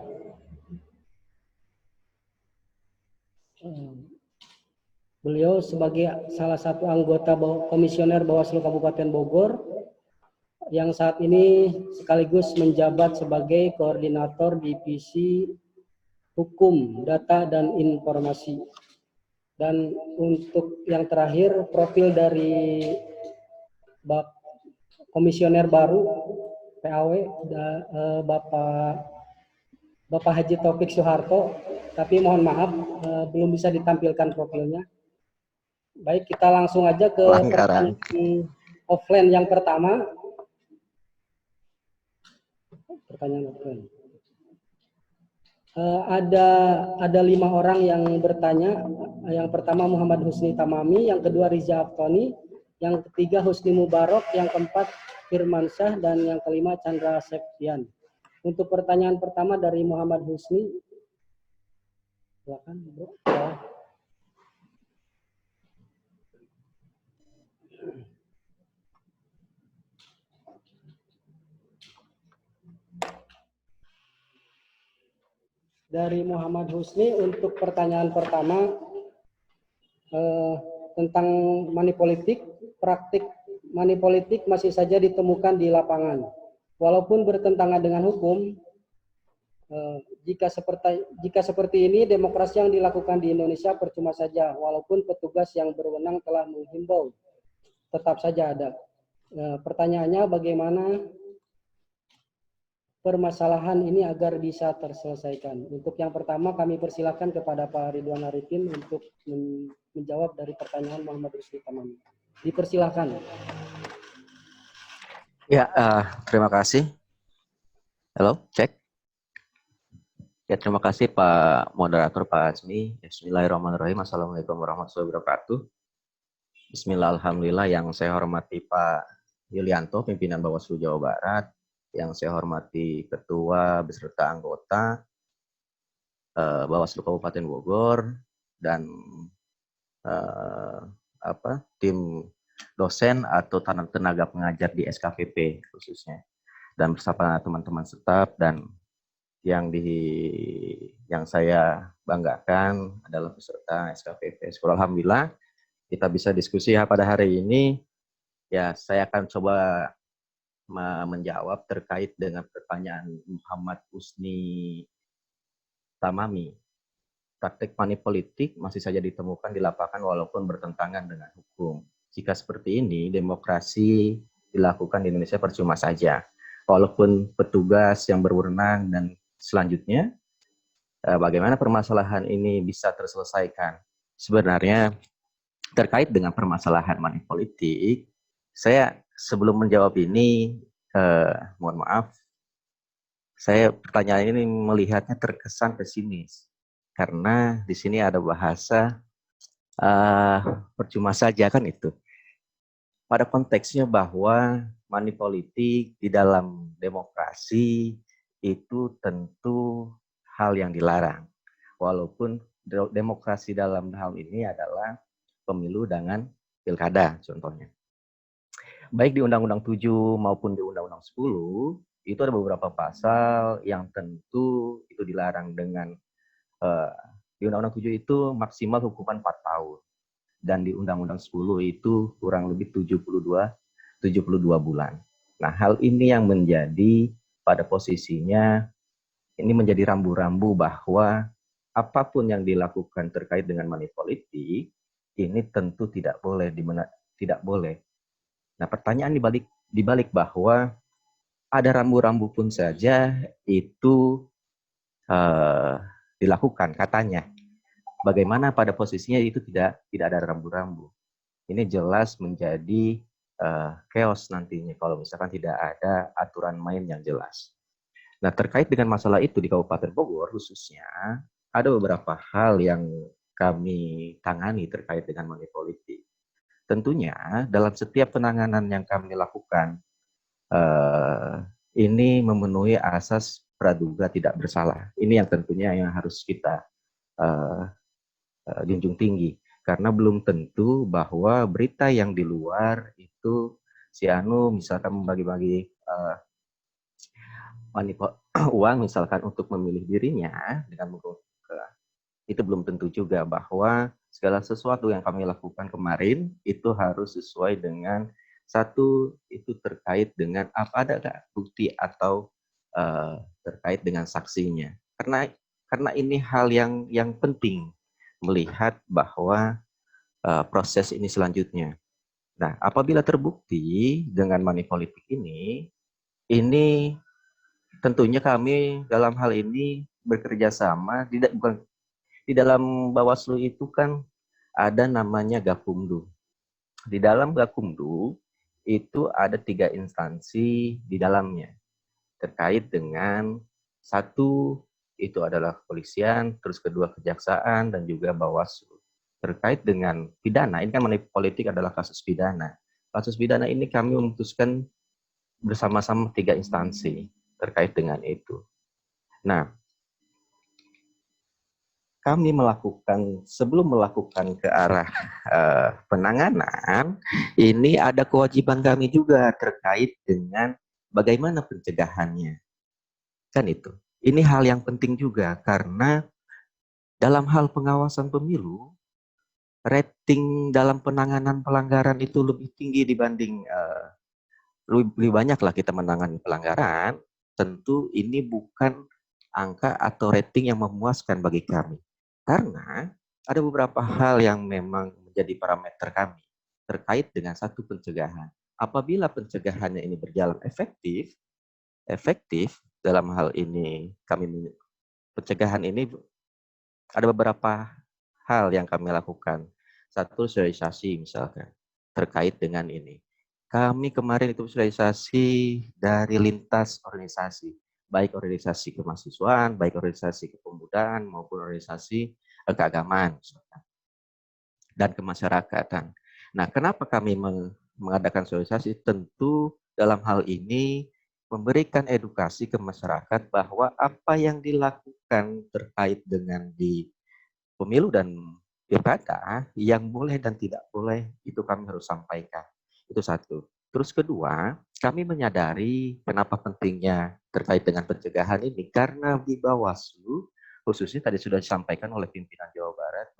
Beliau sebagai salah satu anggota Komisioner Bawaslu Kabupaten Bogor yang saat ini sekaligus menjabat sebagai Koordinator Divisi Hukum, Data, dan Informasi. Dan untuk yang terakhir, profil dari Komisioner baru PAW, Bapak Haji Taufik Soeharto, tapi mohon maaf belum bisa ditampilkan profilnya. Baik, kita langsung aja ke pertanyaan offline yang pertama. Pertanyaan offline. Ada 5 orang yang bertanya. Yang pertama Muhammad Husni Tamami, yang kedua Riza Aftoni, yang ketiga Husni Mubarok, yang keempat Firmansyah, dan yang kelima Chandra Septian. Untuk pertanyaan pertama dari Muhammad Husni, silakan Bro. Dari Muhammad Husni untuk pertanyaan pertama tentang money politik, praktik money politik masih saja ditemukan di lapangan. Walaupun bertentangan dengan hukum, jika seperti ini demokrasi yang dilakukan di Indonesia percuma saja, walaupun petugas yang berwenang telah menghimbau, tetap saja ada. Pertanyaannya bagaimana permasalahan ini agar bisa terselesaikan. Untuk yang pertama kami persilakan kepada Pak Ridwan Arifin untuk menjawab dari pertanyaan Muhammad Husni Tamami. Dipersilakan. Ya, terima kasih. Halo, cek. Ya, terima kasih Pak Moderator, Pak Azmi. Bismillahirrahmanirrahim. Assalamualaikum warahmatullahi wabarakatuh. Bismillah, alhamdulillah. Yang saya hormati Pak Yulianto, pimpinan Bawaslu Jawa Barat. Yang saya hormati Ketua beserta anggota Bawaslu Kabupaten Bogor dan tim dosen atau tenaga pengajar di SKPP khususnya, dan bersama teman-teman staf, dan yang saya banggakan adalah peserta SKPP. Alhamdulillah kita bisa diskusi pada hari ini. Ya, saya akan coba menjawab terkait dengan pertanyaan Muhammad Husni Tamami. Praktik money politik masih saja ditemukan di lapangan walaupun bertentangan dengan hukum. Jika seperti ini, demokrasi dilakukan di Indonesia percuma saja. Walaupun petugas yang berwenang dan selanjutnya, bagaimana permasalahan ini bisa terselesaikan? Sebenarnya terkait dengan permasalahan money politik, saya sebelum menjawab ini, mohon maaf, saya pertanyaan ini melihatnya terkesan pesimis karena di sini ada bahasa percuma saja kan itu. Pada konteksnya bahwa money politik di dalam demokrasi itu tentu hal yang dilarang. Walaupun demokrasi dalam hal ini adalah pemilu dengan pilkada contohnya. Baik di Undang-Undang 7 maupun di Undang-Undang 10 itu ada beberapa pasal yang tentu itu dilarang dengan di Undang-Undang 7 itu maksimal hukuman 4 tahun dan di Undang-Undang 10 itu kurang lebih 72 bulan. Nah, hal ini yang menjadi pada posisinya ini menjadi rambu-rambu bahwa apapun yang dilakukan terkait dengan money politik ini tentu tidak boleh tidak boleh. Nah, pertanyaan dibalik bahwa ada rambu-rambu pun saja itu dilakukan katanya. Bagaimana pada posisinya itu tidak ada rambu-rambu. Ini jelas menjadi chaos nantinya kalau misalkan tidak ada aturan main yang jelas. Nah, terkait dengan masalah itu di Kabupaten Bogor khususnya, ada beberapa hal yang kami tangani terkait dengan money politik. Tentunya dalam setiap penanganan yang kami lakukan, ini memenuhi asas praduga tidak bersalah. Ini yang tentunya yang harus kita junjung tinggi. Karena belum tentu bahwa berita yang di luar itu si Anu misalkan membagi-bagi uang misalkan untuk memilih dirinya dengan itu belum tentu juga bahwa segala sesuatu yang kami lakukan kemarin itu harus sesuai dengan satu itu terkait dengan apa ada bukti atau terkait dengan saksinya. Karena ini hal yang penting melihat bahwa proses ini selanjutnya. Nah, apabila terbukti dengan money politik ini tentunya kami dalam hal ini bekerja sama, bukan di dalam Bawaslu itu kan ada namanya Gakumdu. Di dalam Gakumdu itu ada 3 instansi di dalamnya terkait dengan satu itu adalah kepolisian, terus kedua kejaksaan dan juga Bawaslu. Terkait dengan pidana, ini kan money politik adalah kasus pidana. Kasus pidana ini kami memutuskan bersama-sama 3 instansi terkait dengan itu. Nah, kami sebelum melakukan ke arah penanganan, ini ada kewajiban kami juga terkait dengan bagaimana pencegahannya. Kan itu. Ini hal yang penting juga karena dalam hal pengawasan pemilu, rating dalam penanganan pelanggaran itu lebih tinggi dibanding lebih banyak lah kita menangani pelanggaran. Tentu ini bukan angka atau rating yang memuaskan bagi kami. Karena ada beberapa hal yang memang menjadi parameter kami terkait dengan satu pencegahan. Apabila pencegahannya ini berjalan efektif dalam hal ini pencegahan ini ada beberapa hal yang kami lakukan. Satu, sosialisasi misalkan terkait dengan ini. Kami kemarin itu sosialisasi dari lintas organisasi, baik organisasi kemahasiswaan, baik organisasi kepemudaan maupun organisasi keagamaan misalkan, dan kemasyarakatan. Nah, kenapa kami mengadakan sosialisasi? Tentu dalam hal ini memberikan edukasi ke masyarakat bahwa apa yang dilakukan terkait dengan di pemilu dan pilkada yang boleh dan tidak boleh itu kami harus sampaikan. Itu satu. Terus kedua, kami menyadari kenapa pentingnya terkait dengan pencegahan ini karena di Bawaslu khususnya tadi sudah disampaikan oleh pimpinan Jawa Barat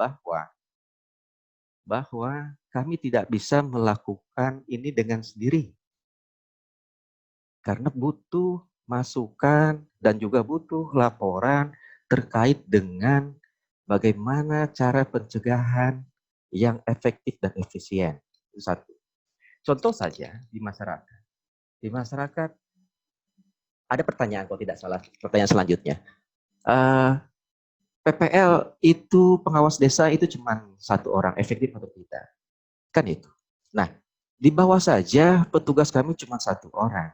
bahwa kami tidak bisa melakukan ini dengan sendiri. Karena butuh masukan dan juga butuh laporan terkait dengan bagaimana cara pencegahan yang efektif dan efisien. Itu satu. Contoh saja di masyarakat. Di masyarakat ada pertanyaan kalau tidak salah, pertanyaan selanjutnya. PPL itu pengawas desa itu cuma 1 orang, efektif atau tidak? Kan itu. Nah, Di bawah saja petugas kami cuma 1 orang.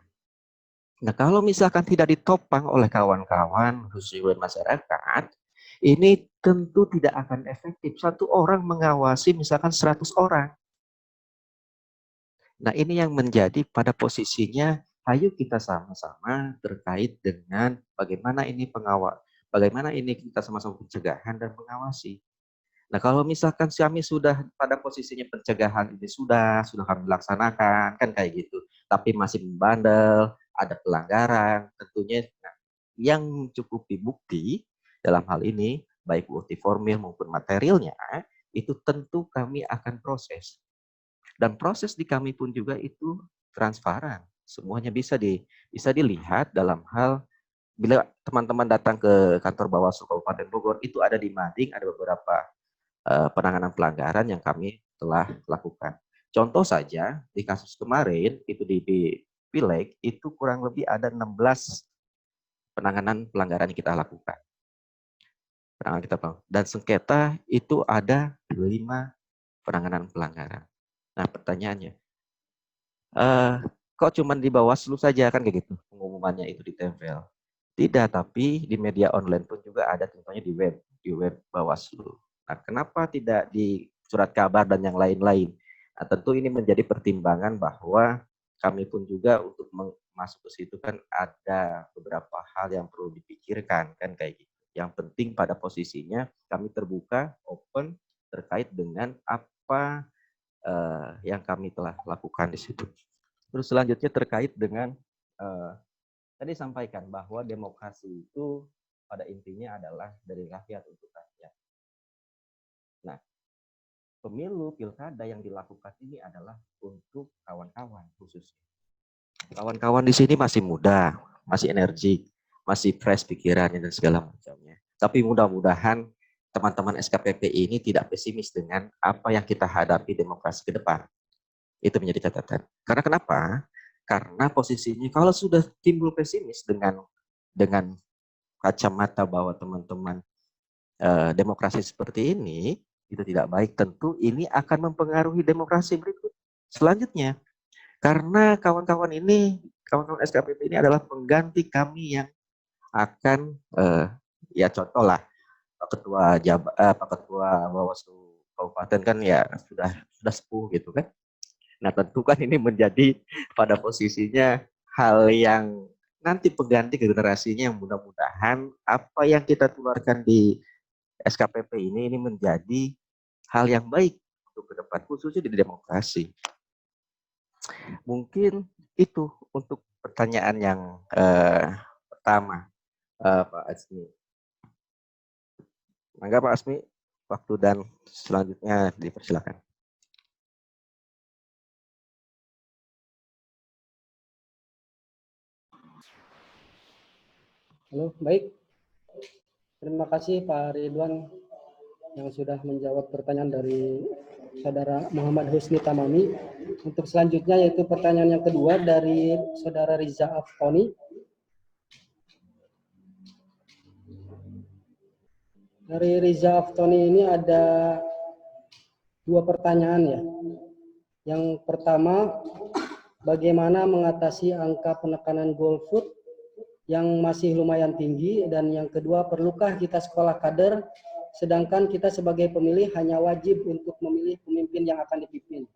Nah, kalau misalkan tidak ditopang oleh kawan-kawan, khususnya masyarakat, ini tentu tidak akan efektif. 1 orang mengawasi misalkan 100 orang. Nah, ini yang menjadi pada posisinya, ayo kita sama-sama terkait dengan bagaimana ini kita sama-sama pencegahan dan mengawasi. Nah, kalau misalkan kami sudah pada posisinya pencegahan ini sudah kami laksanakan, kan kayak gitu. Tapi masih membandel, ada pelanggaran, tentunya yang cukup dibukti dalam hal ini, baik bukti formil maupun materialnya, itu tentu kami akan proses. Dan proses di kami pun juga itu transparan. Semuanya bisa dilihat dalam hal, bila teman-teman datang ke kantor Bawaslu Kabupaten Bogor, itu ada di mading, ada beberapa penanganan pelanggaran yang kami telah lakukan. Contoh saja, di kasus kemarin, itu di Pileg, itu kurang lebih ada 16 penanganan pelanggaran yang kita lakukan. Dan sengketa itu ada 5 penanganan pelanggaran. Nah, pertanyaannya, kok cuma di Bawaslu saja kan kayak gitu, pengumumannya itu ditempel. Tidak, tapi di media online pun juga ada, contohnya di web Bawaslu. Nah, kenapa tidak di surat kabar dan yang lain-lain? Nah, tentu ini menjadi pertimbangan bahwa kami pun juga untuk masuk ke situ kan ada beberapa hal yang perlu dipikirkan kan kayak gitu. Yang penting pada posisinya kami terbuka, open terkait dengan apa yang kami telah lakukan di situ. Terus selanjutnya terkait dengan tadi sampaikan bahwa demokrasi itu pada intinya adalah dari rakyat untuk rakyat. Nah, pemilu pilkada yang dilakukan ini adalah untuk kawan-kawan khususnya. Kawan-kawan di sini masih muda, masih energik, masih fresh pikirannya dan segala macamnya. Tapi mudah-mudahan teman-teman SKPP ini tidak pesimis dengan apa yang kita hadapi demokrasi ke depan. Itu menjadi catatan. Karena kenapa? Karena posisinya kalau sudah timbul pesimis dengan kacamata bahwa teman-teman demokrasi seperti ini, itu tidak baik. Tentu ini akan mempengaruhi demokrasi berikut selanjutnya. Karena kawan-kawan SKPP ini adalah pengganti kami yang akan, ya contoh lah, Pak Ketua Bawaslu Kabupaten kan ya sudah sepuh gitu kan. Nah, tentu kan ini menjadi pada posisinya hal yang nanti pengganti generasinya, yang mudah-mudahan apa yang kita tularkan di SKPP ini menjadi hal yang baik untuk ke depan, khususnya di demokrasi. Mungkin itu untuk pertanyaan yang pertama, Pak Asmi. Mangga Pak Asmi, waktu dan selanjutnya dipersilakan. Halo, baik. Terima kasih Pak Ridwan yang sudah menjawab pertanyaan dari Saudara Muhammad Husni Tamami. Untuk selanjutnya yaitu pertanyaan yang kedua dari Saudara Riza Aftoni. Dari Riza Aftoni ini ada 2 pertanyaan ya. Yang pertama, bagaimana mengatasi angka penekanan golput yang masih lumayan tinggi, dan yang kedua, perlukah kita sekolah kader sedangkan kita sebagai pemilih hanya wajib untuk memilih pemimpin yang akan dipimpin?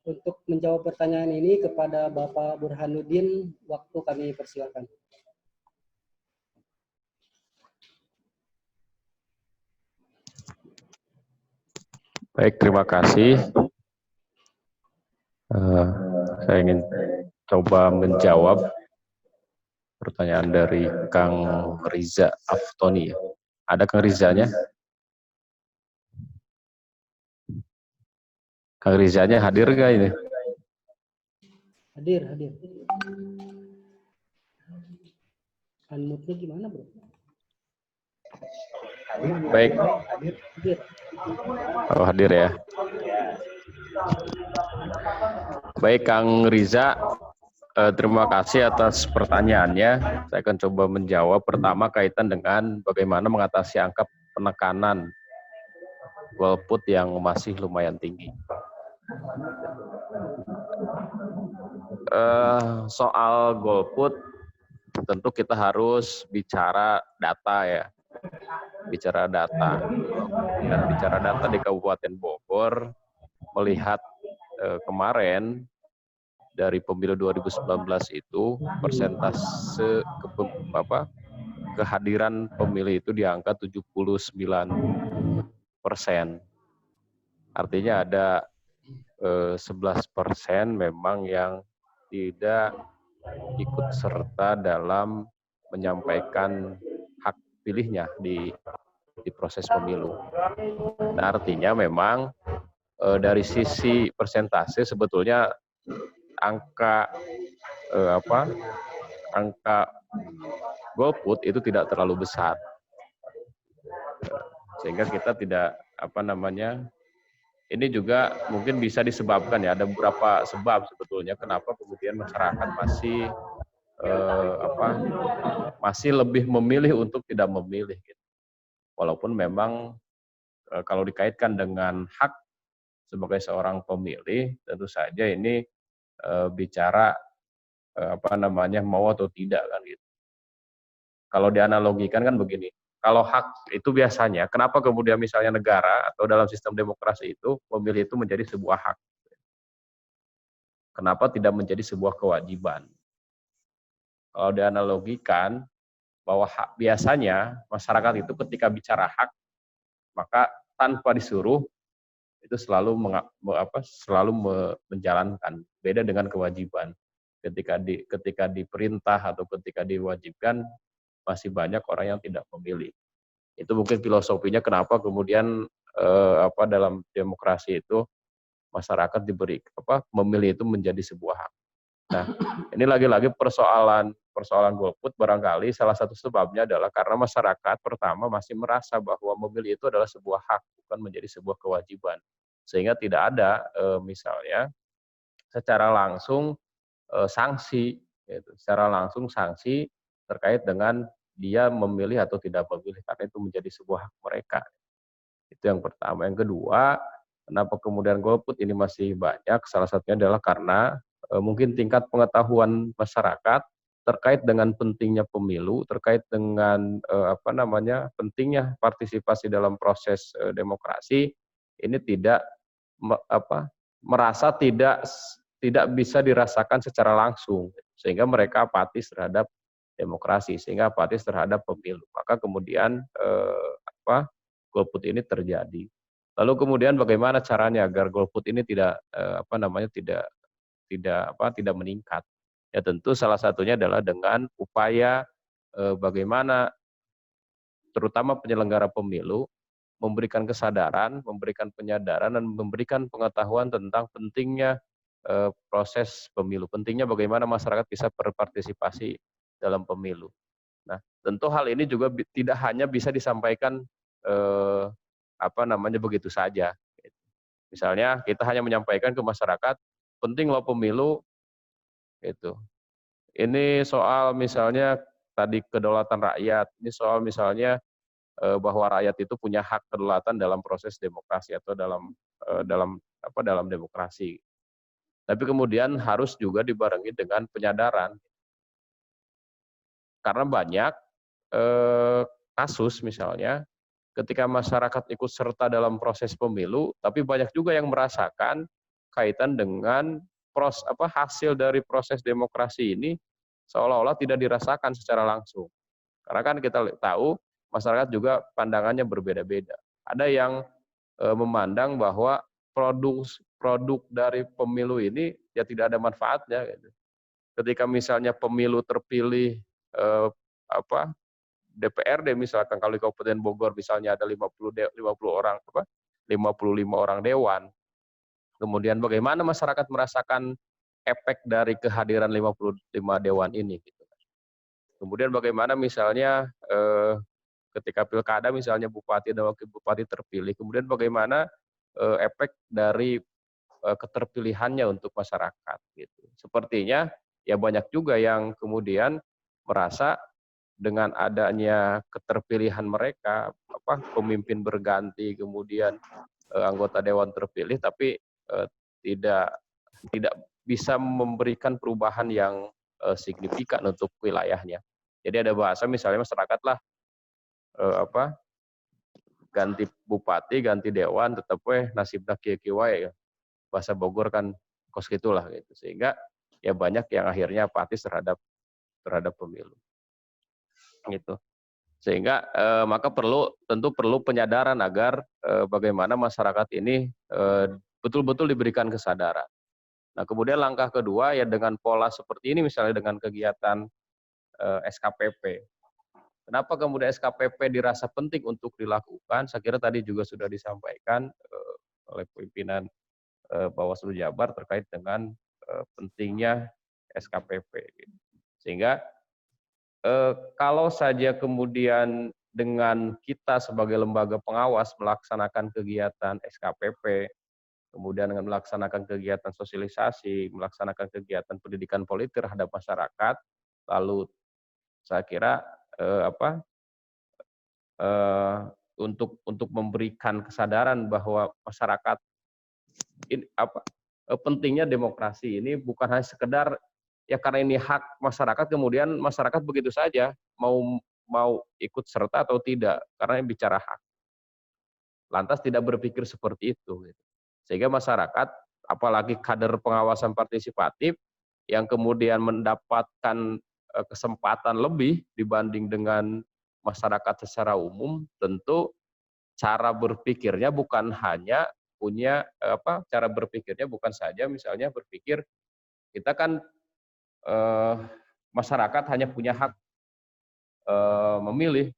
Untuk menjawab pertanyaan ini kepada Bapak Burhanuddin, waktu kami persilakan. Baik, terima kasih. Saya ingin coba menjawab pertanyaan dari Kang Riza Aftoni. Ada Kang Rizanya? Kang Rizanya hadir nggak ini? Hadir. Unmute-nya gimana, Bro? Baik. Hadir. Oh, hadir ya. Baik, Kang Riza, terima kasih atas pertanyaannya. Saya akan coba menjawab. Pertama, kaitan dengan bagaimana mengatasi angka penekanan golput yang masih lumayan tinggi. Soal golput, tentu kita harus bicara data ya, bicara data. Dan bicara data di Kabupaten Bogor, melihat kemarin dari pemilu 2019 itu persentase kehadiran pemilih itu di angka 79%. Artinya ada 11% memang yang tidak ikut serta dalam menyampaikan hak pilihnya di proses pemilu. Nah, artinya memang dari sisi persentase sebetulnya angka golput itu tidak terlalu besar, sehingga kita tidak ini juga mungkin bisa disebabkan ya, ada beberapa sebab sebetulnya kenapa kemudian masyarakat masih lebih memilih untuk tidak memilih gitu. Walaupun memang kalau dikaitkan dengan hak sebagai seorang pemilih, tentu saja ini bicara mau atau tidak kan gitu. Kalau dianalogikan kan begini, kalau hak itu biasanya, kenapa kemudian misalnya negara atau dalam sistem demokrasi itu pemilih itu menjadi sebuah hak? Kenapa tidak menjadi sebuah kewajiban? Kalau dianalogikan bahwa hak, biasanya masyarakat itu ketika bicara hak, maka tanpa disuruh itu selalu menjalankan. Beda dengan kewajiban. Ketika diperintah atau ketika diwajibkan, masih banyak orang yang tidak memilih. Itu mungkin filosofinya kenapa kemudian dalam demokrasi itu masyarakat diberi memilih itu menjadi sebuah hak. Nah, ini lagi-lagi persoalan golput barangkali salah satu sebabnya adalah karena masyarakat pertama masih merasa bahwa memilih itu adalah sebuah hak, bukan menjadi sebuah kewajiban. Sehingga tidak ada misalnya secara langsung sanksi, gitu. Secara langsung sanksi terkait dengan dia memilih atau tidak memilih, karena itu menjadi sebuah hak mereka. Itu yang pertama. Yang kedua, kenapa kemudian golput ini masih banyak? Salah satunya adalah karena mungkin tingkat pengetahuan masyarakat terkait dengan pentingnya pemilu, terkait dengan pentingnya partisipasi dalam proses demokrasi, ini tidak merasa tidak bisa dirasakan secara langsung, sehingga mereka apatis terhadap demokrasi, sehingga apatis terhadap pemilu. Maka kemudian golput ini terjadi. Lalu kemudian bagaimana caranya agar golput ini tidak meningkat? Ya tentu salah satunya adalah dengan upaya bagaimana terutama penyelenggara pemilu memberikan kesadaran, memberikan penyadaran, dan memberikan pengetahuan tentang pentingnya proses pemilu, pentingnya bagaimana masyarakat bisa berpartisipasi dalam pemilu. Nah, tentu hal ini juga tidak hanya bisa disampaikan begitu saja. Misalnya kita hanya menyampaikan ke masyarakat, penting loh pemilu, itu. Ini soal misalnya tadi kedaulatan rakyat, ini soal misalnya bahwa rakyat itu punya hak kedaulatan dalam proses demokrasi atau dalam demokrasi. Tapi kemudian harus juga dibarengi dengan penyadaran. Karena banyak kasus misalnya ketika masyarakat ikut serta dalam proses pemilu, tapi banyak juga yang merasakan kaitan dengan hasil dari proses demokrasi ini seolah-olah tidak dirasakan secara langsung. Karena kan kita tahu masyarakat juga pandangannya berbeda-beda. Ada yang memandang bahwa produk dari pemilu ini ya tidak ada manfaatnya. Gitu. Ketika misalnya pemilu terpilih DPRD misalkan, kalau di Kabupaten Bogor misalnya ada 55 orang dewan. Kemudian bagaimana masyarakat merasakan efek dari kehadiran 55 dewan ini gitu. Kemudian bagaimana misalnya ketika pilkada misalnya bupati dan wakil bupati terpilih, kemudian bagaimana efek dari keterpilihannya untuk masyarakat gitu. Sepertinya ya banyak juga yang kemudian merasa dengan adanya keterpilihan mereka, pemimpin berganti, kemudian anggota dewan terpilih, tapi tidak bisa memberikan perubahan yang signifikan untuk wilayahnya. Jadi ada bahasa misalnya masyarakat lah ganti bupati, ganti dewan, tetap nasibna kieu-kieu wae ya. Bahasa Bogor kan kos gitulah gitu. Sehingga ya banyak yang akhirnya apatis terhadap pemilu. Gitu. Sehingga maka tentu perlu penyadaran agar bagaimana masyarakat ini betul-betul diberikan kesadaran. Nah, kemudian langkah kedua ya dengan pola seperti ini misalnya dengan kegiatan SKPP. Kenapa kemudian SKPP dirasa penting untuk dilakukan? Saya kira tadi juga sudah disampaikan oleh pimpinan Bawaslu Jabar terkait dengan pentingnya SKPP. Sehingga kalau saja kemudian dengan kita sebagai lembaga pengawas melaksanakan kegiatan SKPP, kemudian dengan melaksanakan kegiatan sosialisasi, melaksanakan kegiatan pendidikan politik terhadap masyarakat, lalu saya kira untuk memberikan kesadaran bahwa masyarakat ini pentingnya demokrasi ini bukan hanya sekedar ya karena ini hak masyarakat kemudian masyarakat begitu saja mau ikut serta atau tidak karena yang bicara hak. Lantas tidak berpikir seperti itu. Sehingga masyarakat apalagi kader pengawasan partisipatif yang kemudian mendapatkan kesempatan lebih dibanding dengan masyarakat secara umum, tentu cara berpikirnya bukan hanya punya cara berpikirnya bukan saja misalnya berpikir kita kan masyarakat hanya punya hak memilih.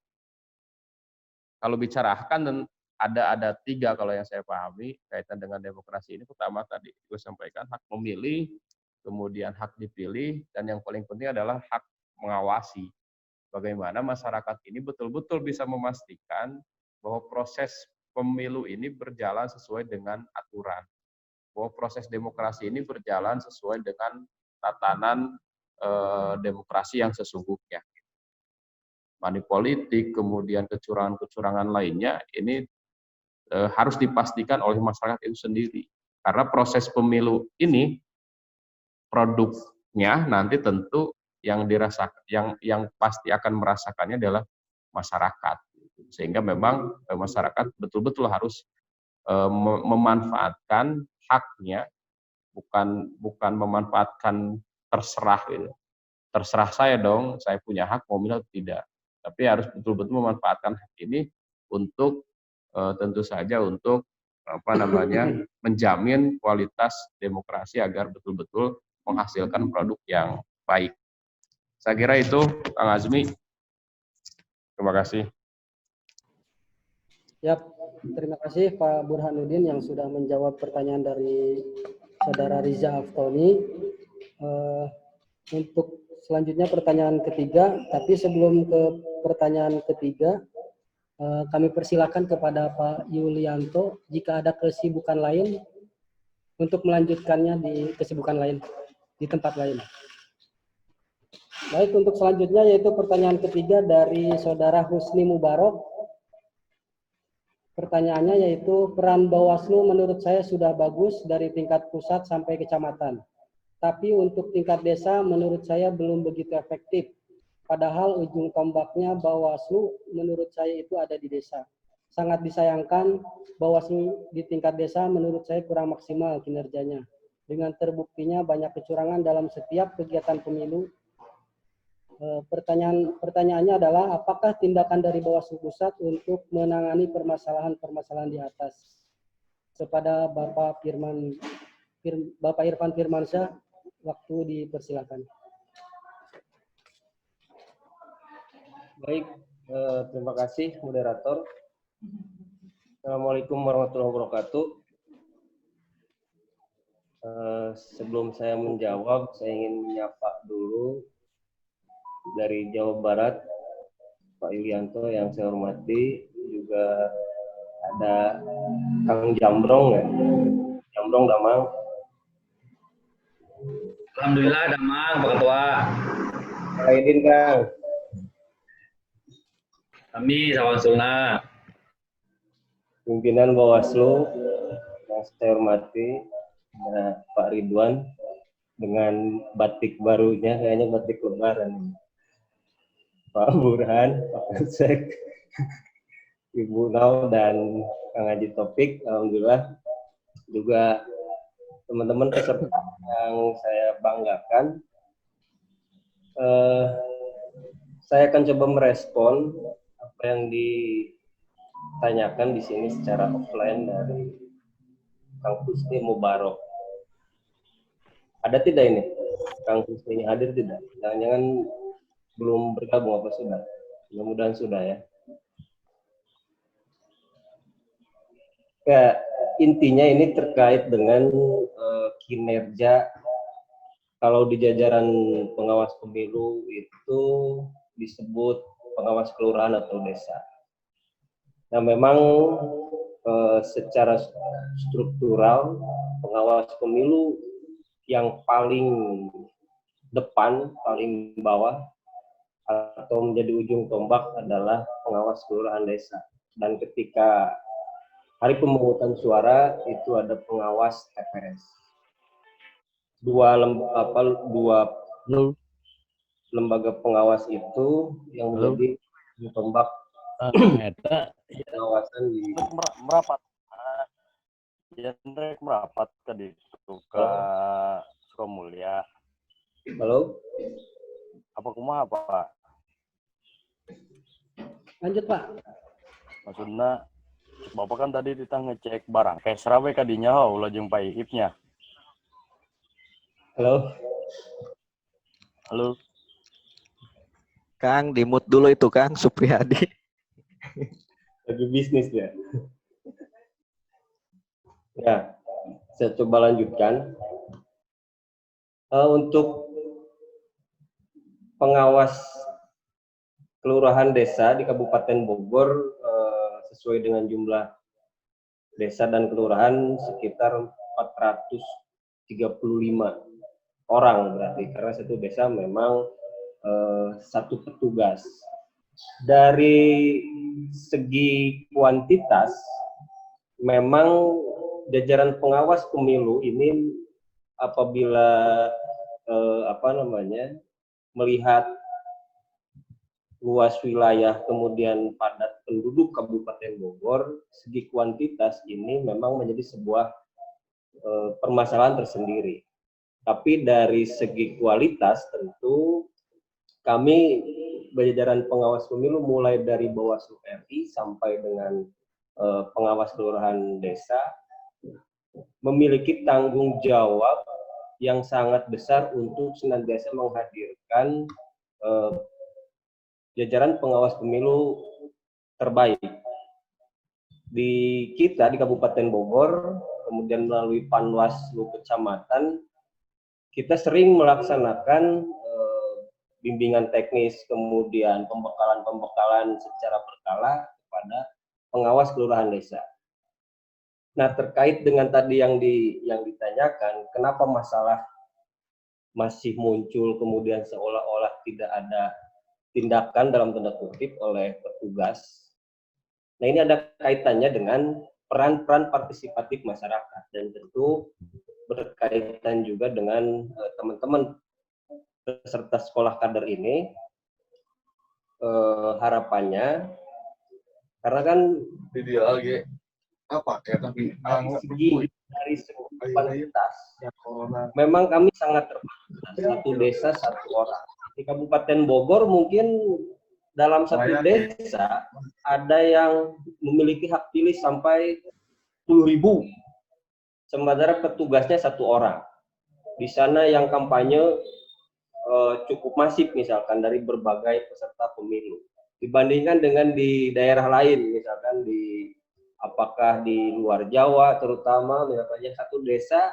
Kalau bicara hak kan ada 3 kalau yang saya pahami kaitan dengan demokrasi ini. Pertama tadi gue sampaikan hak memilih, kemudian hak dipilih, dan yang paling penting adalah hak mengawasi. Bagaimana masyarakat ini betul-betul bisa memastikan bahwa proses pemilu ini berjalan sesuai dengan aturan. Bahwa proses demokrasi ini berjalan sesuai dengan tatanan demokrasi yang sesungguhnya. Money politik, kemudian kecurangan-kecurangan lainnya, ini harus dipastikan oleh masyarakat itu sendiri. Karena proses pemilu ini, produknya nanti tentu yang dirasakan, yang pasti akan merasakannya adalah masyarakat. Sehingga memang masyarakat betul-betul harus memanfaatkan haknya, bukan memanfaatkan terserah gitu. Terserah saya dong, saya punya hak mau milih atau tidak. Tapi harus betul-betul memanfaatkan hak ini untuk tentu saja untuk menjamin kualitas demokrasi agar betul-betul menghasilkan produk yang baik. Saya kira itu, Kang Azmi. Terima kasih. Ya, terima kasih Pak Burhanuddin yang sudah menjawab pertanyaan dari Saudara Riza Aftoni. Untuk selanjutnya pertanyaan ketiga, tapi sebelum ke pertanyaan ketiga, kami persilakan kepada Pak Yulianto jika ada kesibukan lain untuk melanjutkannya di kesibukan lain, di tempat lain. Baik, untuk selanjutnya yaitu pertanyaan ketiga dari Saudara Husni Mubarok. Pertanyaannya yaitu peran Bawaslu menurut saya sudah bagus dari tingkat pusat sampai kecamatan. Tapi untuk tingkat desa menurut saya belum begitu efektif. Padahal ujung tombaknya Bawaslu menurut saya itu ada di desa. Sangat disayangkan Bawaslu di tingkat desa menurut saya kurang maksimal kinerjanya. Dengan terbuktinya banyak kecurangan dalam setiap kegiatan pemilu. Pertanyaannya adalah apakah tindakan dari Bawaslu Pusat untuk menangani permasalahan-permasalahan di atas? Kepada Bapak Irfan Firmansyah, waktu dipersilakan. Baik, terima kasih moderator. Assalamualaikum warahmatullahi wabarakatuh. Sebelum saya menjawab, saya ingin menyapa dulu dari Jawa Barat, Pak Yulianto yang saya hormati, juga ada Kang Jambrong ya, Jambrong Damang. Alhamdulillah Damang, Pak Ketua. Pak Idin Kang. Kami Sawan Sulna. Pimpinan Bawaslu yang saya hormati, Nah, Pak Ridwan dengan batik barunya, kayaknya batik lebaran. Pak Burhan, Pak Polsek, Ibu Nau, dan Kang Haji Taufik. Alhamdulillah juga teman-teman peserta yang saya banggakan. Saya akan coba merespon apa yang ditanyakan di sini secara offline dari Kang Husni Mubarok. Ada tidak ini? Kang Husni hadir tidak? Jangan-jangan belum bergabung apa sudah? Mudah-mudahan sudah ya. Ya, intinya ini terkait dengan kinerja. Kalau di jajaran pengawas pemilu itu disebut pengawas kelurahan atau desa. Nah, memang secara struktural pengawas pemilu yang paling depan, paling bawah atau menjadi ujung tombak adalah pengawas kelurahan desa. Dan ketika hari pemungutan suara itu ada pengawas TPS. Dua lembaga pengawas itu yang menjadi ujung tombak pengawasan di merapat merapat tadi ke Sukamulya. Halo? Apa kumaha Pak? Lanjut Pak. Maksudnya Bapak kan tadi kita ngecek barang kayak serawe kadinya ulah jeung Pak Iipnya. Halo? Halo? Kang, di mute dulu itu Kang Supriyadi. Lagi bisnis ya. Ya, saya coba lanjutkan. Untuk pengawas kelurahan desa di Kabupaten Bogor sesuai dengan jumlah desa dan kelurahan sekitar 435 orang berarti, karena satu desa memang satu petugas. Dari segi kuantitas memang jajaran pengawas pemilu ini apabila melihat luas wilayah kemudian padat penduduk Kabupaten Bogor, segi kuantitas ini memang menjadi sebuah permasalahan tersendiri. Tapi dari segi kualitas tentu kami jajaran pengawas pemilu mulai dari Bawaslu RI sampai dengan pengawas kelurahan desa memiliki tanggung jawab yang sangat besar untuk senantiasa menghadirkan jajaran pengawas pemilu terbaik. Di kita di Kabupaten Bogor, kemudian melalui Panwaslu Kecamatan, kita sering melaksanakan bimbingan teknis, kemudian pembekalan secara berkala kepada pengawas kelurahan desa. Nah, terkait dengan tadi yang ditanyakan, kenapa masalah masih muncul kemudian seolah-olah tidak ada tindakan dalam tanda kutip oleh petugas. Nah, ini ada kaitannya dengan peran-peran partisipatif masyarakat dan tentu berkaitan juga dengan teman-teman peserta sekolah kader ini. Harapannya karena kan dari segi kuantitas memang kami sangat terbatas, satu desa satu orang. Di Kabupaten Bogor mungkin dalam satu desa ada yang memiliki hak pilih sampai 10.000, sementara petugasnya satu orang. Di sana yang kampanye cukup masif misalkan dari berbagai peserta pemilu dibandingkan dengan di daerah lain, misalkan apakah di luar Jawa terutama, misalnya satu desa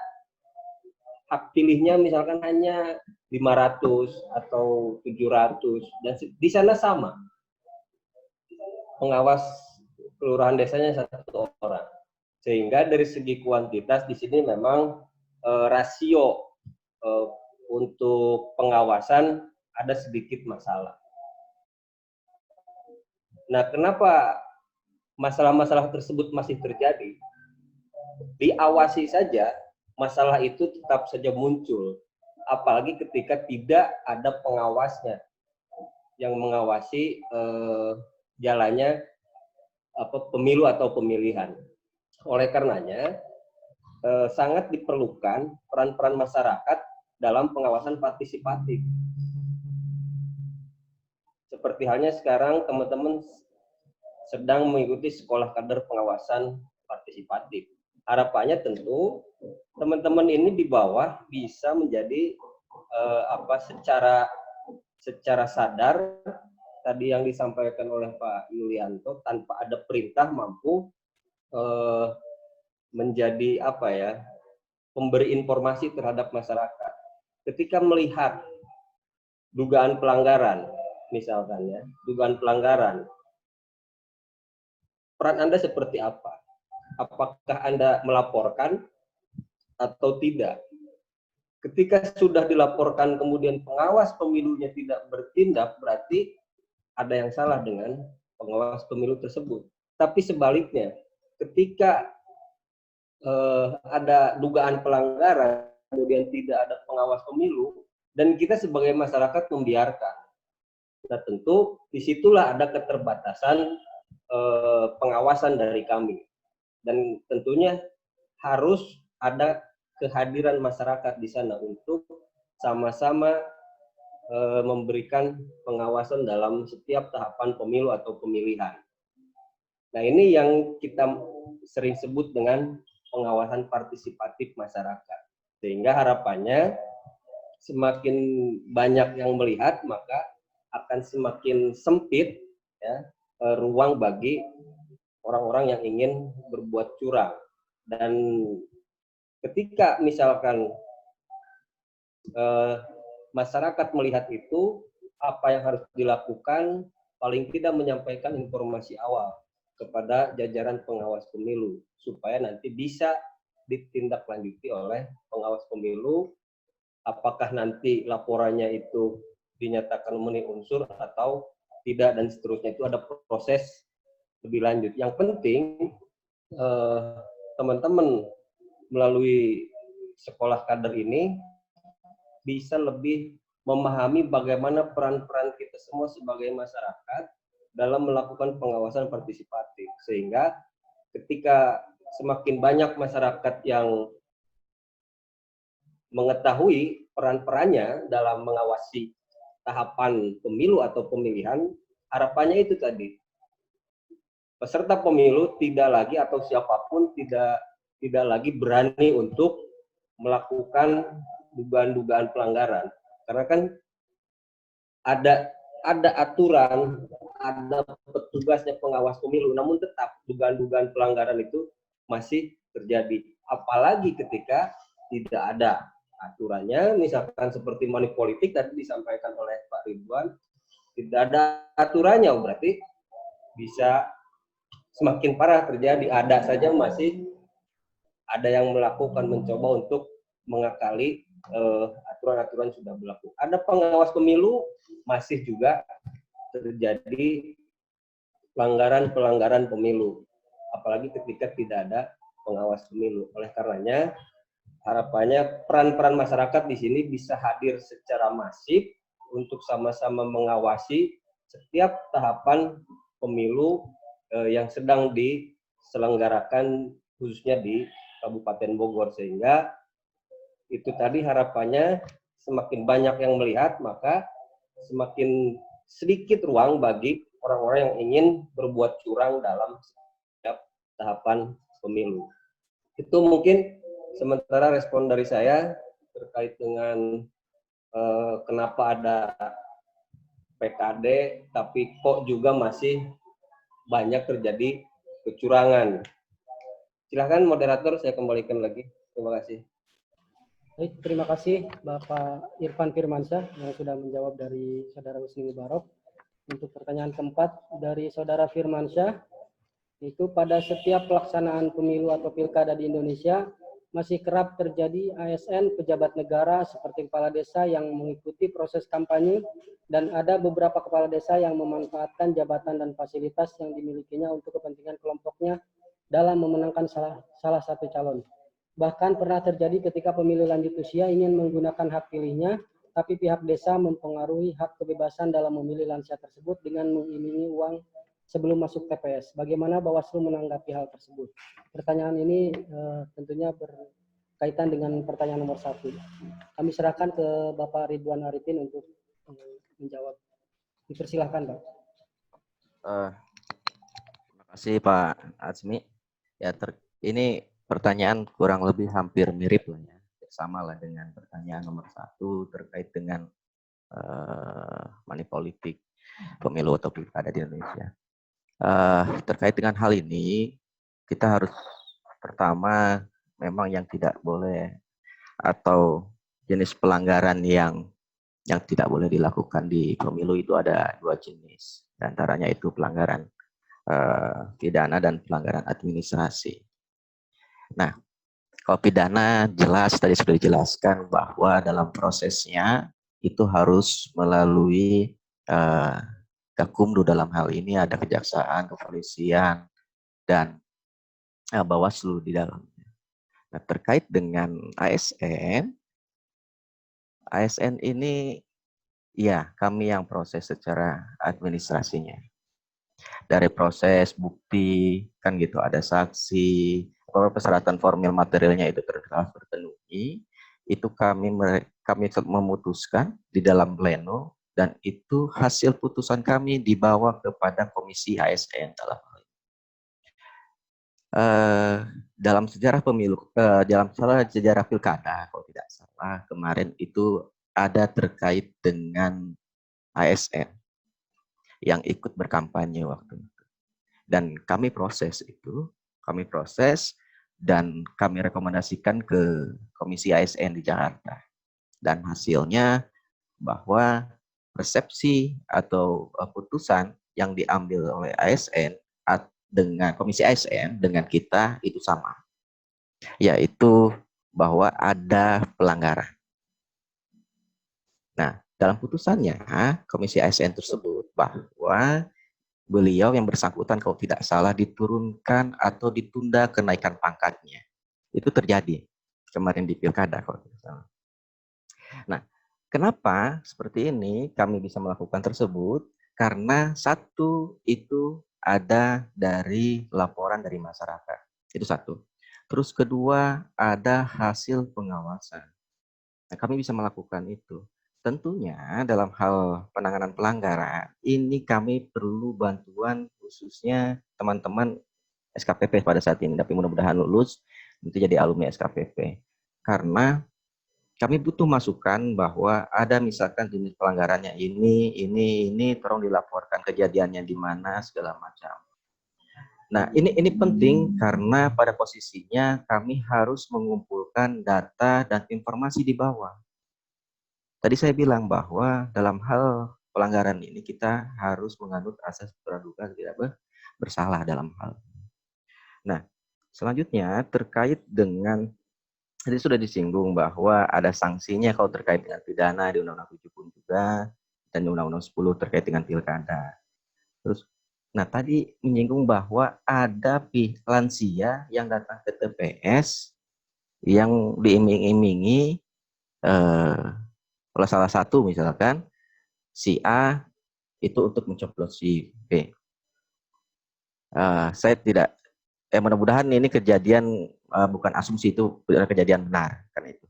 hak pilihnya misalkan hanya 500 atau 700 dan di sana sama pengawas kelurahan desanya satu orang, sehingga dari segi kuantitas di sini memang rasio untuk pengawasan ada sedikit masalah. Nah, kenapa masalah-masalah tersebut masih terjadi? Diawasi saja masalah itu tetap saja muncul, apalagi ketika tidak ada pengawasnya yang mengawasi jalannya pemilu atau pemilihan. Oleh karenanya sangat diperlukan peran-peran masyarakat dalam pengawasan partisipatif. Seperti halnya sekarang teman-teman sedang mengikuti sekolah kader pengawasan partisipatif. Harapannya tentu teman-teman ini di bawah bisa menjadi secara sadar tadi yang disampaikan oleh Pak Yulianto, tanpa ada perintah mampu menjadi pemberi informasi terhadap masyarakat. Ketika melihat dugaan pelanggaran, misalkan ya, dugaan pelanggaran, peran Anda seperti apa? Apakah Anda melaporkan atau tidak? Ketika sudah dilaporkan kemudian pengawas pemilunya tidak bertindak, berarti ada yang salah dengan pengawas pemilu tersebut. Tapi sebaliknya, ketika ada dugaan pelanggaran, kemudian tidak ada pengawas pemilu, dan kita sebagai masyarakat membiarkan. Nah tentu disitulah ada keterbatasan pengawasan dari kami. Dan tentunya harus ada kehadiran masyarakat di sana untuk sama-sama memberikan pengawasan dalam setiap tahapan pemilu atau pemilihan. Nah ini yang kita sering sebut dengan pengawasan partisipatif masyarakat. Sehingga harapannya semakin banyak yang melihat, maka akan semakin sempit ya, ruang bagi orang-orang yang ingin berbuat curang. Dan ketika misalkan masyarakat melihat itu, apa yang harus dilakukan, paling tidak menyampaikan informasi awal kepada jajaran pengawas pemilu, supaya nanti bisa ditindaklanjuti oleh pengawas pemilu, apakah nanti laporannya itu dinyatakan memenuhi unsur atau tidak, dan seterusnya. Itu ada proses lebih lanjut. Yang penting teman-teman melalui sekolah kader ini bisa lebih memahami bagaimana peran-peran kita semua sebagai masyarakat dalam melakukan pengawasan partisipatif, sehingga ketika semakin banyak masyarakat yang mengetahui peran-perannya dalam mengawasi tahapan pemilu atau pemilihan, harapannya itu tadi, peserta pemilu tidak lagi atau siapapun tidak lagi berani untuk melakukan dugaan-dugaan pelanggaran, karena kan ada aturan, ada petugasnya pengawas pemilu, namun tetap dugaan-dugaan pelanggaran itu masih terjadi. Apalagi ketika tidak ada aturannya, misalkan seperti money politik tadi disampaikan oleh Pak Ridwan, tidak ada aturannya, berarti bisa semakin parah terjadi. Ada saja masih ada yang melakukan, mencoba untuk mengakali aturan-aturan sudah berlaku. Ada pengawas pemilu, masih juga terjadi pelanggaran-pelanggaran pemilu, apalagi ketika tidak ada pengawas pemilu. Oleh karenanya, harapannya peran-peran masyarakat di sini bisa hadir secara masif untuk sama-sama mengawasi setiap tahapan pemilu yang sedang diselenggarakan khususnya di Kabupaten Bogor, sehingga itu tadi harapannya semakin banyak yang melihat, maka semakin sedikit ruang bagi orang-orang yang ingin berbuat curang dalam setiap tahapan pemilu. Itu mungkin sementara respon dari saya terkait dengan kenapa ada PKD, tapi kok juga masih banyak terjadi kecurangan. Silakan moderator, saya kembalikan lagi. Terima kasih. Baik, terima kasih Bapak Irfan Firmansyah yang sudah menjawab dari Saudara Husni Mubarok. Untuk pertanyaan keempat dari Saudara Firmansyah, itu pada setiap pelaksanaan pemilu atau pilkada di Indonesia, masih kerap terjadi ASN pejabat negara seperti kepala desa yang mengikuti proses kampanye, dan ada beberapa kepala desa yang memanfaatkan jabatan dan fasilitas yang dimilikinya untuk kepentingan kelompoknya dalam memenangkan salah satu calon. Bahkan pernah terjadi ketika pemilih lanjut usia ingin menggunakan hak pilihnya, tapi pihak desa mempengaruhi hak kebebasan dalam memilih lansia tersebut dengan mengiming uang sebelum masuk TPS. Bagaimana Bawaslu menanggapi hal tersebut? Pertanyaan ini tentunya berkaitan dengan pertanyaan nomor 1. Kami serahkan ke Bapak Ridwan Arifin untuk menjawab. Dipersilahkan, Pak. Terima kasih Pak Azmi. Ya, ini pertanyaan kurang lebih hampir mirip lah ya, sama lah dengan pertanyaan nomor 1 terkait dengan money politik pemilu atau pilkada di Indonesia. Terkait dengan hal ini, kita harus pertama memang yang tidak boleh atau jenis pelanggaran yang tidak boleh dilakukan di pemilu itu ada 2 jenis. Di antaranya itu pelanggaran pidana dan pelanggaran administrasi. Nah, kalau pidana jelas tadi sudah dijelaskan bahwa dalam prosesnya itu harus melalui Gakumdu, dalam hal ini ada Kejaksaan, Kepolisian, dan Bawaslu di dalamnya. Nah, terkait dengan ASN ini ya kami yang proses secara administrasinya. Dari proses bukti kan gitu, ada saksi, persyaratan formil materialnya itu terpenuhi, itu kami memutuskan di dalam pleno, dan itu hasil putusan kami dibawa kepada Komisi ASN dalam hal ini. Dalam sejarah pemilu, dalam sejarah pilkada kalau tidak salah kemarin itu ada terkait dengan ASN yang ikut berkampanye waktu itu. Dan kami proses dan kami rekomendasikan ke Komisi ASN di Jakarta. Dan hasilnya bahwa persepsi atau putusan yang diambil oleh ASN dengan Komisi ASN dengan kita itu sama. Yaitu bahwa ada pelanggaran. Nah, dalam putusannya, Komisi ASN tersebut bahwa beliau yang bersangkutan kalau tidak salah diturunkan atau ditunda kenaikan pangkatnya. Itu terjadi kemarin di pilkada kalau tidak salah. Nah, kenapa seperti ini kami bisa melakukan tersebut? Karena satu itu ada dari laporan dari masyarakat. Itu satu. Terus kedua ada hasil pengawasan. Nah, kami bisa melakukan itu. Tentunya dalam hal penanganan pelanggaran, ini kami perlu bantuan khususnya teman-teman SKPP pada saat ini. Tapi mudah-mudahan lulus, nanti jadi alumni SKPP. Karena kami butuh masukan bahwa ada misalkan jenis pelanggarannya ini, tolong dilaporkan kejadiannya di mana, segala macam. Nah, ini penting karena pada posisinya kami harus mengumpulkan data dan informasi di bawah. Tadi saya bilang bahwa dalam hal pelanggaran ini kita harus menganut asas praduga tidak bersalah dalam hal. Nah, selanjutnya terkait dengan tadi sudah disinggung bahwa ada sanksinya kalau terkait dengan pidana di Undang-Undang 7 pun juga dan di Undang-Undang 10 terkait dengan pilkada. Terus, nah tadi menyinggung bahwa ada lansia yang datang ke TPS yang diiming-imingi oleh salah satu misalkan si A itu untuk mencoblos si B. Saya tidak, mudah-mudahan ini kejadian bukan asumsi, itu kejadian benar kan itu.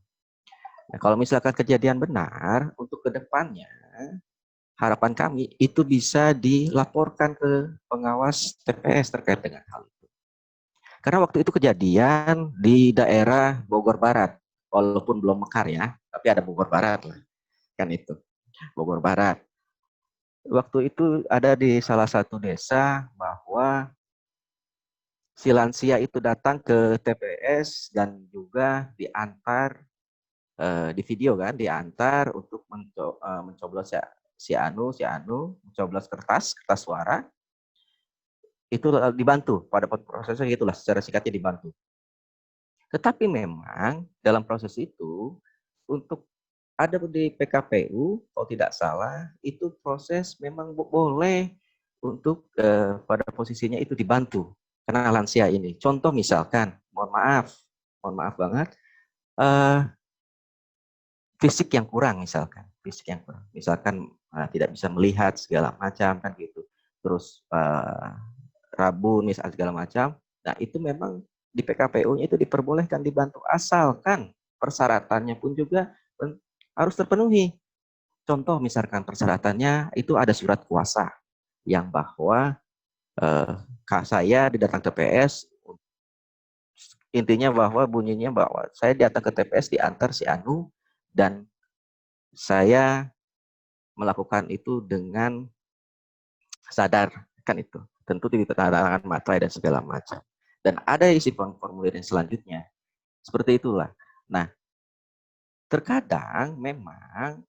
Nah, kalau misalkan kejadian benar, untuk kedepannya harapan kami itu bisa dilaporkan ke pengawas TPS terkait dengan hal itu. Karena waktu itu kejadian di daerah Bogor Barat, walaupun belum mekar ya, tapi ada Bogor Barat lah. Kan itu Bogor Barat. Waktu itu ada di salah satu desa bahwa si lansia itu datang ke TPS dan juga diantar di video kan, diantar untuk mencoblos si Anu mencoblos kertas suara. Itu dibantu pada prosesnya, itulah secara singkatnya dibantu. Tetapi memang dalam proses itu untuk ada di PKPU, kalau tidak salah, itu proses memang boleh untuk pada posisinya itu dibantu karena lansia ini. Contoh misalkan, mohon maaf, mohon maaf banget, fisik yang kurang misalkan, tidak bisa melihat segala macam kan gitu, terus rabun misalkan segala macam. Nah itu memang di PKPU-nya itu diperbolehkan dibantu asalkan persyaratannya pun juga harus terpenuhi. Contoh misalkan persyaratannya itu ada surat kuasa yang bahwa saya didatang ke TPS, intinya bahwa bunyinya bahwa saya datang ke TPS diantar si Anu dan saya melakukan itu dengan sadar, kan itu. Tentu ditandatangan materai dan segala macam. Dan ada isi formulir yang selanjutnya. Seperti itulah. Nah, terkadang memang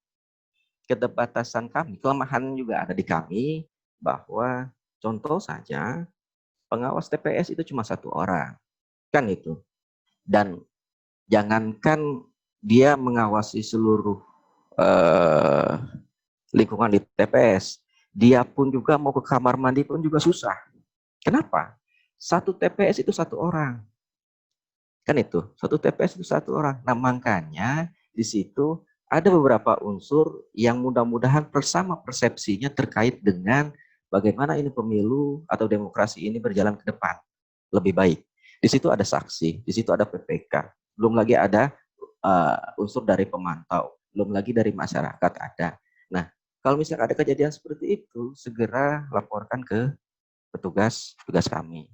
keterbatasan kami, kelemahan juga ada di kami, bahwa contoh saja pengawas TPS itu cuma 1 orang. Kan itu. Dan jangankan dia mengawasi seluruh lingkungan di TPS, dia pun juga mau ke kamar mandi pun juga susah. Kenapa? 1 TPS itu 1 orang. Kan itu, 1 TPS itu 1 orang. Nah, makanya di situ ada beberapa unsur yang mudah-mudahan bersama persepsinya terkait dengan bagaimana ini pemilu atau demokrasi ini berjalan ke depan lebih baik. Di situ ada saksi, di situ ada PPK, belum lagi ada unsur dari pemantau, belum lagi dari masyarakat ada. Nah, kalau misalnya ada kejadian seperti itu, segera laporkan ke petugas kami.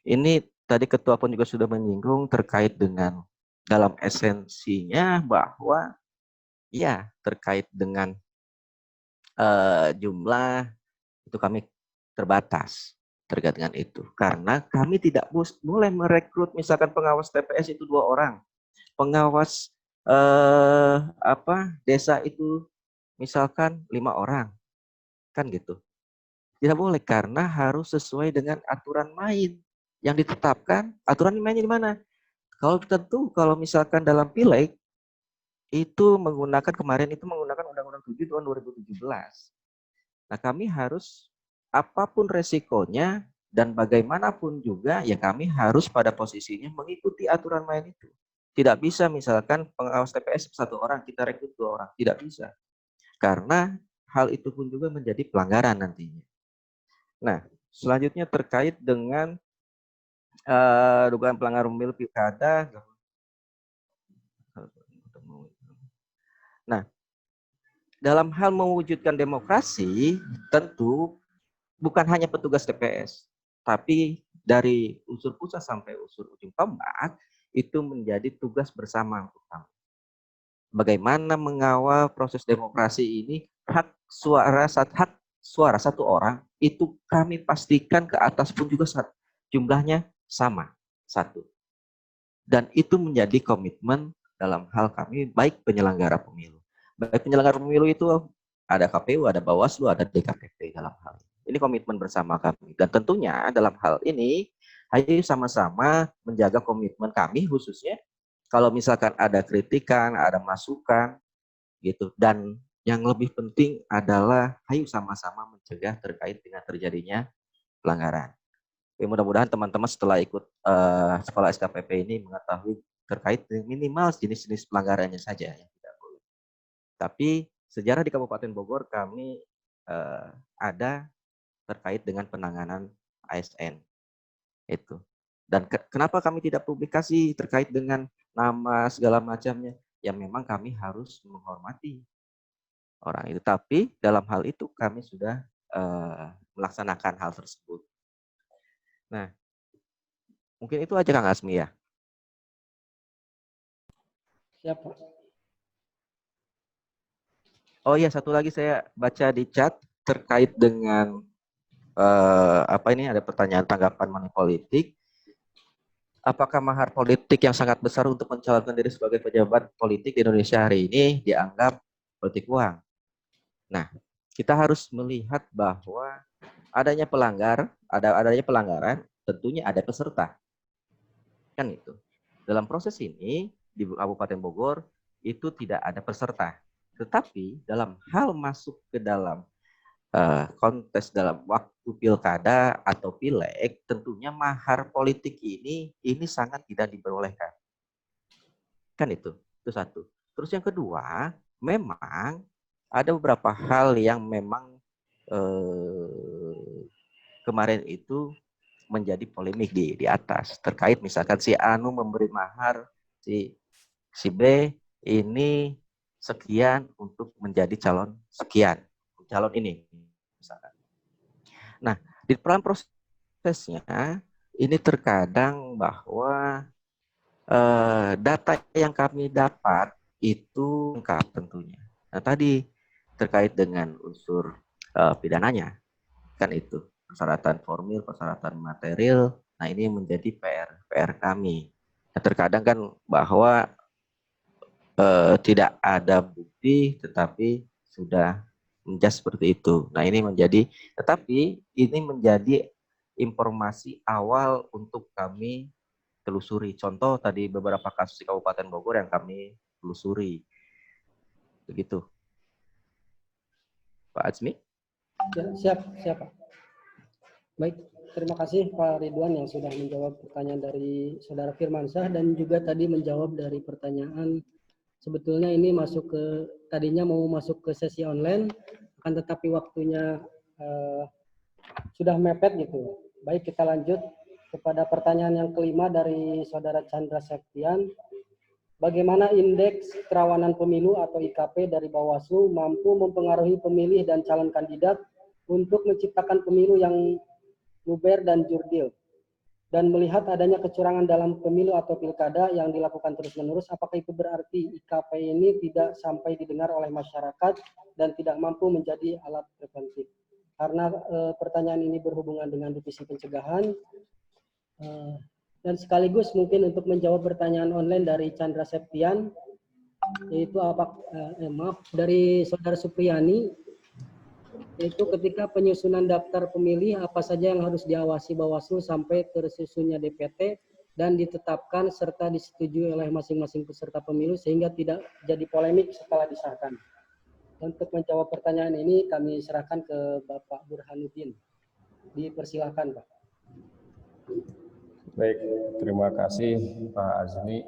Ini tadi ketua pun juga sudah menyinggung terkait dengan dalam esensinya bahwa ya terkait dengan jumlah itu kami terbatas terkait dengan itu, karena kami tidak boleh merekrut misalkan pengawas TPS itu 2 orang, pengawas desa itu misalkan 5 orang, kan gitu. Tidak boleh, karena harus sesuai dengan aturan main yang ditetapkan. Aturan mainnya di mana? Kalau misalkan dalam pileg itu kemarin menggunakan Undang-Undang 7 tahun 2017. Nah, kami harus apapun resikonya dan bagaimanapun juga ya kami harus pada posisinya mengikuti aturan main itu. Tidak bisa misalkan pengawas TPS 1 orang kita rekrut 2 orang, tidak bisa. Karena hal itu pun juga menjadi pelanggaran nantinya. Nah, selanjutnya terkait dengan dugaan pelanggaran pemilu pilkada. Nah, dalam hal mewujudkan demokrasi, tentu bukan hanya petugas TPS, tapi dari unsur pusat sampai unsur ujung tombak, itu menjadi tugas bersama untuk kami. Bagaimana mengawal proses demokrasi ini, hak suara 1 orang, itu kami pastikan ke atas pun juga jumlahnya sama, 1. Dan itu menjadi komitmen dalam hal kami, baik penyelenggara pemilu. Baik penyelenggara pemilu itu ada KPU, ada Bawaslu, ada DKPP dalam hal ini. Ini komitmen bersama kami. Dan tentunya dalam hal ini, ayo sama-sama menjaga komitmen kami khususnya. Kalau misalkan ada kritikan, ada masukan, gitu. Dan yang lebih penting adalah ayo sama-sama mencegah terkait dengan terjadinya pelanggaran. Mudah-mudahan teman-teman setelah ikut sekolah SKPP ini mengetahui terkait minimal jenis-jenis pelanggarannya saja yang tidak boleh. Tapi sejarah di Kabupaten Bogor kami ada terkait dengan penanganan ASN itu. Dan kenapa kami tidak publikasi terkait dengan nama segala macamnya? Ya memang kami harus menghormati orang itu. Tapi dalam hal itu kami sudah melaksanakan hal tersebut. Nah, mungkin itu aja Kang Asmi ya. Siapa? Oh iya, satu lagi saya baca di chat terkait dengan ini ada pertanyaan tanggapan mengenai politik. Apakah mahar politik yang sangat besar untuk mencalonkan diri sebagai pejabat politik di Indonesia hari ini dianggap politik uang? Nah, kita harus melihat bahwa adanya pelanggaran, tentunya ada peserta. Kan itu. Dalam proses ini di Kabupaten Bogor itu tidak ada peserta. Tetapi dalam hal masuk ke dalam kontes dalam waktu pilkada atau pileg, tentunya mahar politik ini sangat tidak diperbolehkan. Kan itu satu. Terus yang kedua, memang ada beberapa hal yang memang kemarin itu menjadi polemik di atas, terkait misalkan si Anu memberi mahar si B ini sekian untuk menjadi calon sekian, calon ini misalkan. Nah, di dalam prosesnya ini terkadang bahwa data yang kami dapat itu lengkap tentunya. Nah, tadi terkait dengan unsur pidananya, kan itu persyaratan formil, persyaratan material. Nah, ini menjadi PR kami. Nah, terkadang kan bahwa tidak ada bukti, tetapi sudah menjas seperti itu. Nah, ini menjadi informasi awal untuk kami telusuri. Contoh tadi beberapa kasus di Kabupaten Bogor yang kami telusuri. Begitu. Pak Azmi? Ya, siap Pak. Baik, terima kasih Pak Ridwan yang sudah menjawab pertanyaan dari Saudara Firmansyah dan juga tadi menjawab dari pertanyaan. Sebetulnya ini tadinya mau masuk ke sesi online, akan tetapi waktunya sudah mepet gitu. Baik, kita lanjut kepada pertanyaan yang kelima dari Saudara Chandra Septian. Bagaimana indeks kerawanan pemilu atau IKP dari Bawaslu mampu mempengaruhi pemilih dan calon kandidat untuk menciptakan pemilu yang luber dan jurdil? Dan melihat adanya kecurangan dalam pemilu atau pilkada yang dilakukan terus-menerus, apakah itu berarti IKP ini tidak sampai didengar oleh masyarakat dan tidak mampu menjadi alat preventif? Karena pertanyaan ini berhubungan dengan divisi pencegahan, dan sekaligus mungkin untuk menjawab pertanyaan online dari Chandra Septian, yaitu dari Saudara Supriyani, yaitu ketika penyusunan daftar pemilih apa saja yang harus diawasi Bawaslu sampai tersusunnya DPT dan ditetapkan serta disetujui oleh masing-masing peserta pemilu sehingga tidak jadi polemik setelah disahkan. Untuk menjawab pertanyaan ini kami serahkan ke Bapak Burhanuddin. Dipersilakan Pak. Baik, terima kasih Pak Azmi.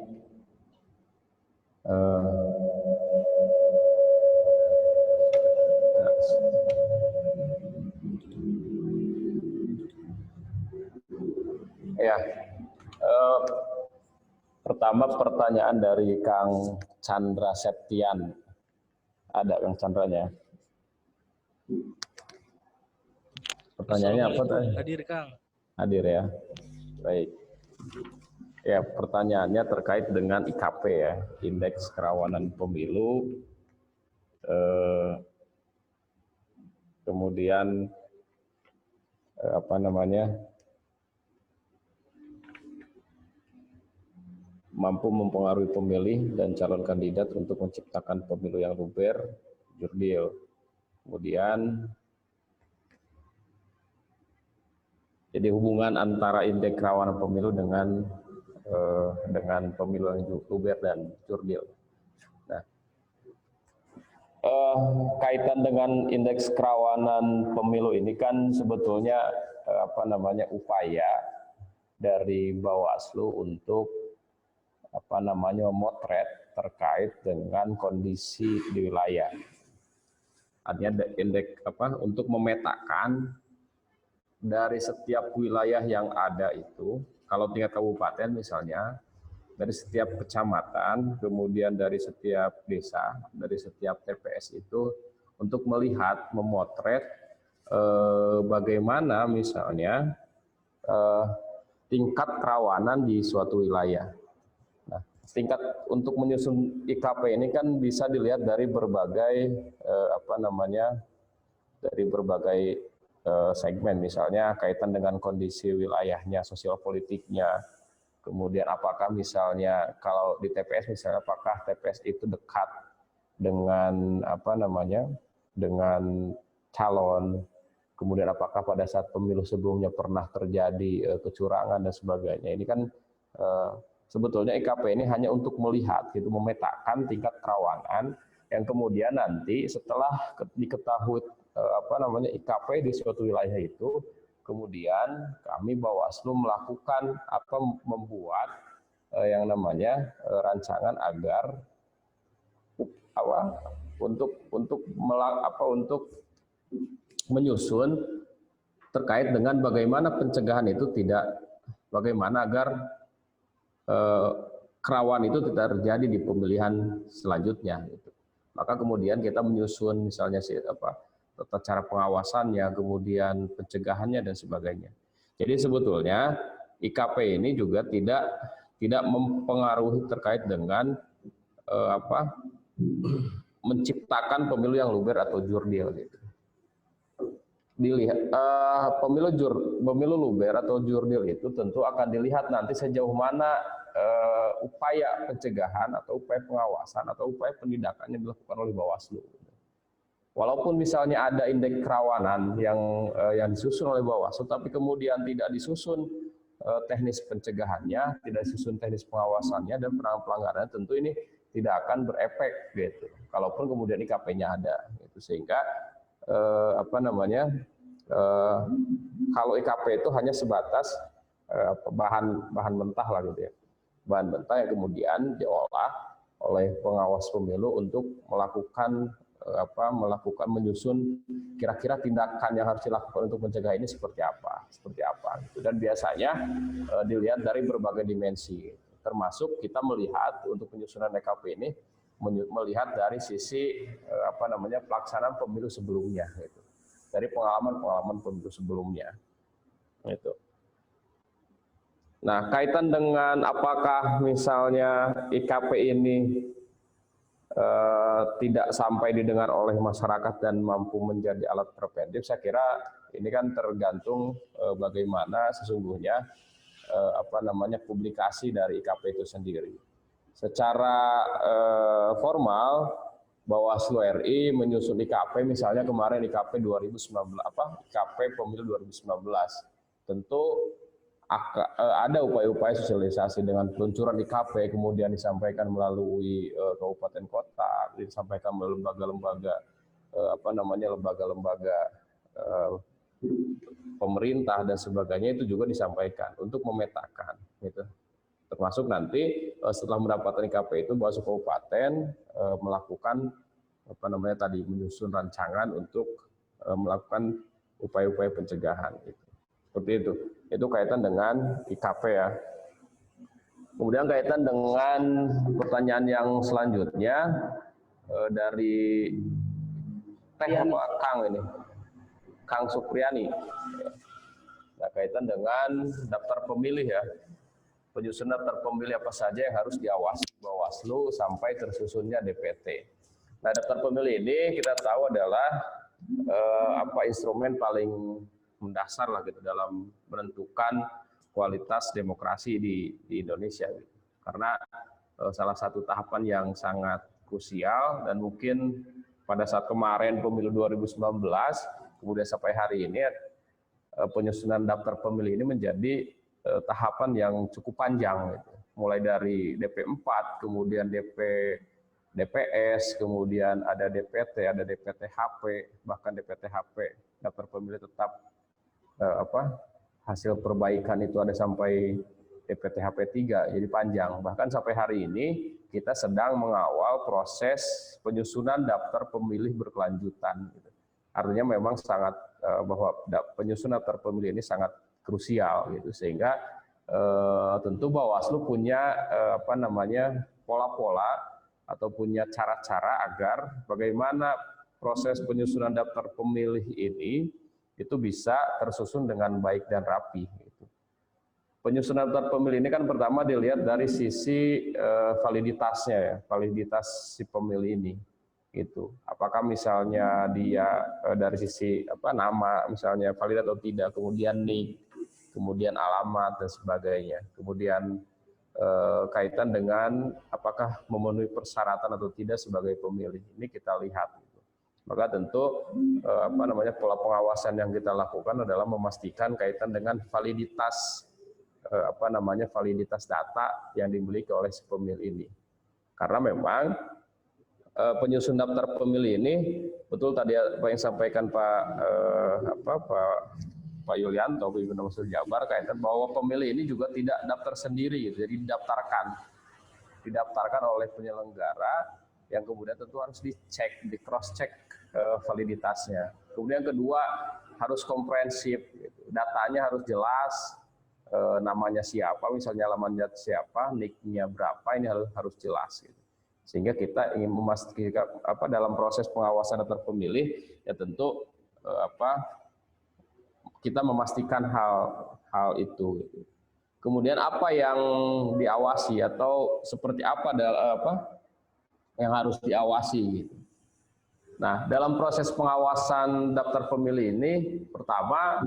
Ya, pertama pertanyaan dari Kang Chandra Septian. Ada Kang Chandranya? Pertanyaannya apa tadi? Hadir Kang. Hadir ya. Baik. Ya, pertanyaannya terkait dengan IKP ya, Indeks Kerawanan Pemilu. Kemudian mampu mempengaruhi pemilih dan calon kandidat untuk menciptakan pemilu yang luber, jurdil. Kemudian jadi hubungan antara indeks kerawanan pemilu dengan pemilu yang luber dan jurdil. Nah, kaitan dengan indeks kerawanan pemilu ini kan sebetulnya upaya dari Bawaslu untuk memotret terkait dengan kondisi di wilayah. Artinya indeks untuk memetakan dari setiap wilayah yang ada itu, kalau tingkat kabupaten misalnya, dari setiap kecamatan, kemudian dari setiap desa, dari setiap TPS itu untuk melihat, memotret bagaimana misalnya tingkat kerawanan di suatu wilayah. Nah, tingkat untuk menyusun IKP ini kan bisa dilihat dari berbagai segmen, misalnya kaitan dengan kondisi wilayahnya, sosial politiknya, kemudian apakah misalnya kalau di TPS misalnya apakah TPS itu dekat dengan dengan calon, kemudian apakah pada saat pemilu sebelumnya pernah terjadi kecurangan dan sebagainya. Ini kan sebetulnya IKP ini hanya untuk melihat, memetakan tingkat kerawanan yang kemudian nanti setelah diketahui IKP di suatu wilayah itu, kemudian kami Bawaslu melakukan membuat yang namanya rancangan agar untuk menyusun terkait dengan bagaimana pencegahan itu bagaimana agar kerawan itu tidak terjadi di pemilihan selanjutnya. Gitu. Maka kemudian kita menyusun misalnya tata cara pengawasannya, kemudian pencegahannya dan sebagainya. Jadi sebetulnya IKP ini juga tidak mempengaruhi terkait dengan menciptakan pemilu yang luber atau jurdil gitu. Dilihat pemilu luber atau jurdil itu tentu akan dilihat nanti sejauh mana upaya pencegahan atau upaya pengawasan atau upaya penindakan yang dilakukan oleh Bawaslu. Walaupun misalnya ada indeks kerawanan yang disusun oleh Bawaslu, tapi kemudian tidak disusun teknis pencegahannya, tidak disusun teknis pengawasannya dan penanganan pelanggaran, tentu ini tidak akan berefek gitu. Kalaupun kemudian IKP-nya ada, gitu. Sehingga kalau IKP itu hanya sebatas bahan mentah lah gitu ya, bahan mentah yang kemudian diolah oleh pengawas pemilu untuk melakukan menyusun kira-kira tindakan yang harus dilakukan untuk mencegah ini seperti apa gitu. Dan biasanya dilihat dari berbagai dimensi, termasuk kita melihat untuk penyusunan EKP ini melihat dari sisi pelaksanaan pemilu sebelumnya gitu. Dari pengalaman pemilu sebelumnya itu. Nah, kaitan dengan apakah misalnya IKP ini tidak sampai didengar oleh masyarakat dan mampu menjadi alat preventif, saya kira ini kan tergantung bagaimana sesungguhnya publikasi dari IKP itu sendiri. Secara formal Bawaslu RI menyusun IKP, misalnya kemarin IKP 2019 IKP pemilu 2019, tentu ada upaya-upaya sosialisasi dengan peluncuran IKP, kemudian disampaikan melalui kabupaten kota, disampaikan melalui lembaga-lembaga lembaga-lembaga pemerintah dan sebagainya, itu juga disampaikan untuk memetakan gitu. Termasuk nanti setelah mendapatkan IKP itu Bawaslu Kabupaten melakukan menyusun rancangan untuk melakukan upaya-upaya pencegahan gitu. Seperti itu. Itu kaitan dengan IKP ya. Kemudian kaitan dengan pertanyaan yang selanjutnya dari Kang Supriyani. Nah, kaitan dengan daftar pemilih ya. Penyusunan daftar pemilih apa saja yang harus diawasi Bawaslu sampai tersusunnya DPT. Nah, daftar pemilih ini kita tahu adalah instrumen paling mendasar lah gitu dalam menentukan kualitas demokrasi di Indonesia gitu. Karena salah satu tahapan yang sangat krusial dan mungkin pada saat kemarin pemilu 2019 kemudian sampai hari ini penyusunan daftar pemilih ini menjadi tahapan yang cukup panjang gitu. Mulai dari DP4, kemudian DPS, kemudian ada DPT, ada DPT HP, bahkan DPT HP, daftar pemilih tetap hasil perbaikan itu ada sampai DPT HP 3, jadi panjang. Bahkan sampai hari ini kita sedang mengawal proses penyusunan daftar pemilih berkelanjutan. Gitu. Artinya memang sangat bahwa penyusunan daftar pemilih ini sangat krusial, gitu. Sehingga tentu Bawaslu punya pola-pola atau punya cara-cara agar bagaimana proses penyusunan daftar pemilih ini itu bisa tersusun dengan baik dan rapi. Gitu. Penyusunan daftar pemilih ini kan pertama dilihat dari sisi validitasnya ya, validitas si pemilih ini. Gitu. Apakah misalnya dia dari sisi nama misalnya valid atau tidak, kemudian NIK, kemudian alamat dan sebagainya. Kemudian kaitan dengan apakah memenuhi persyaratan atau tidak sebagai pemilih. Ini kita lihat. Maka tentu pola pengawasan yang kita lakukan adalah memastikan kaitan dengan validitas validitas data yang dimiliki oleh si pemilih ini. Karena memang penyusun daftar pemilih ini betul tadi apa yang sampaikan Pak Pak Yulianto, Pimpinan Bawaslu Jabar, kaitan bahwa pemilih ini juga tidak daftar sendiri, gitu. Jadi didaftarkan oleh penyelenggara yang kemudian tentu harus dicek, di cross check validitasnya. Kemudian kedua harus komprehensif, gitu. Datanya harus jelas, namanya siapa, misalnya alamatnya siapa, nicknya berapa, ini harus jelas, gitu. Sehingga kita ingin memastikan dalam proses pengawasan daftar pemilih ya tentu kita memastikan hal itu. Gitu. Kemudian apa yang diawasi atau seperti apa yang harus diawasi, gitu. Nah, dalam proses pengawasan daftar pemilih ini, pertama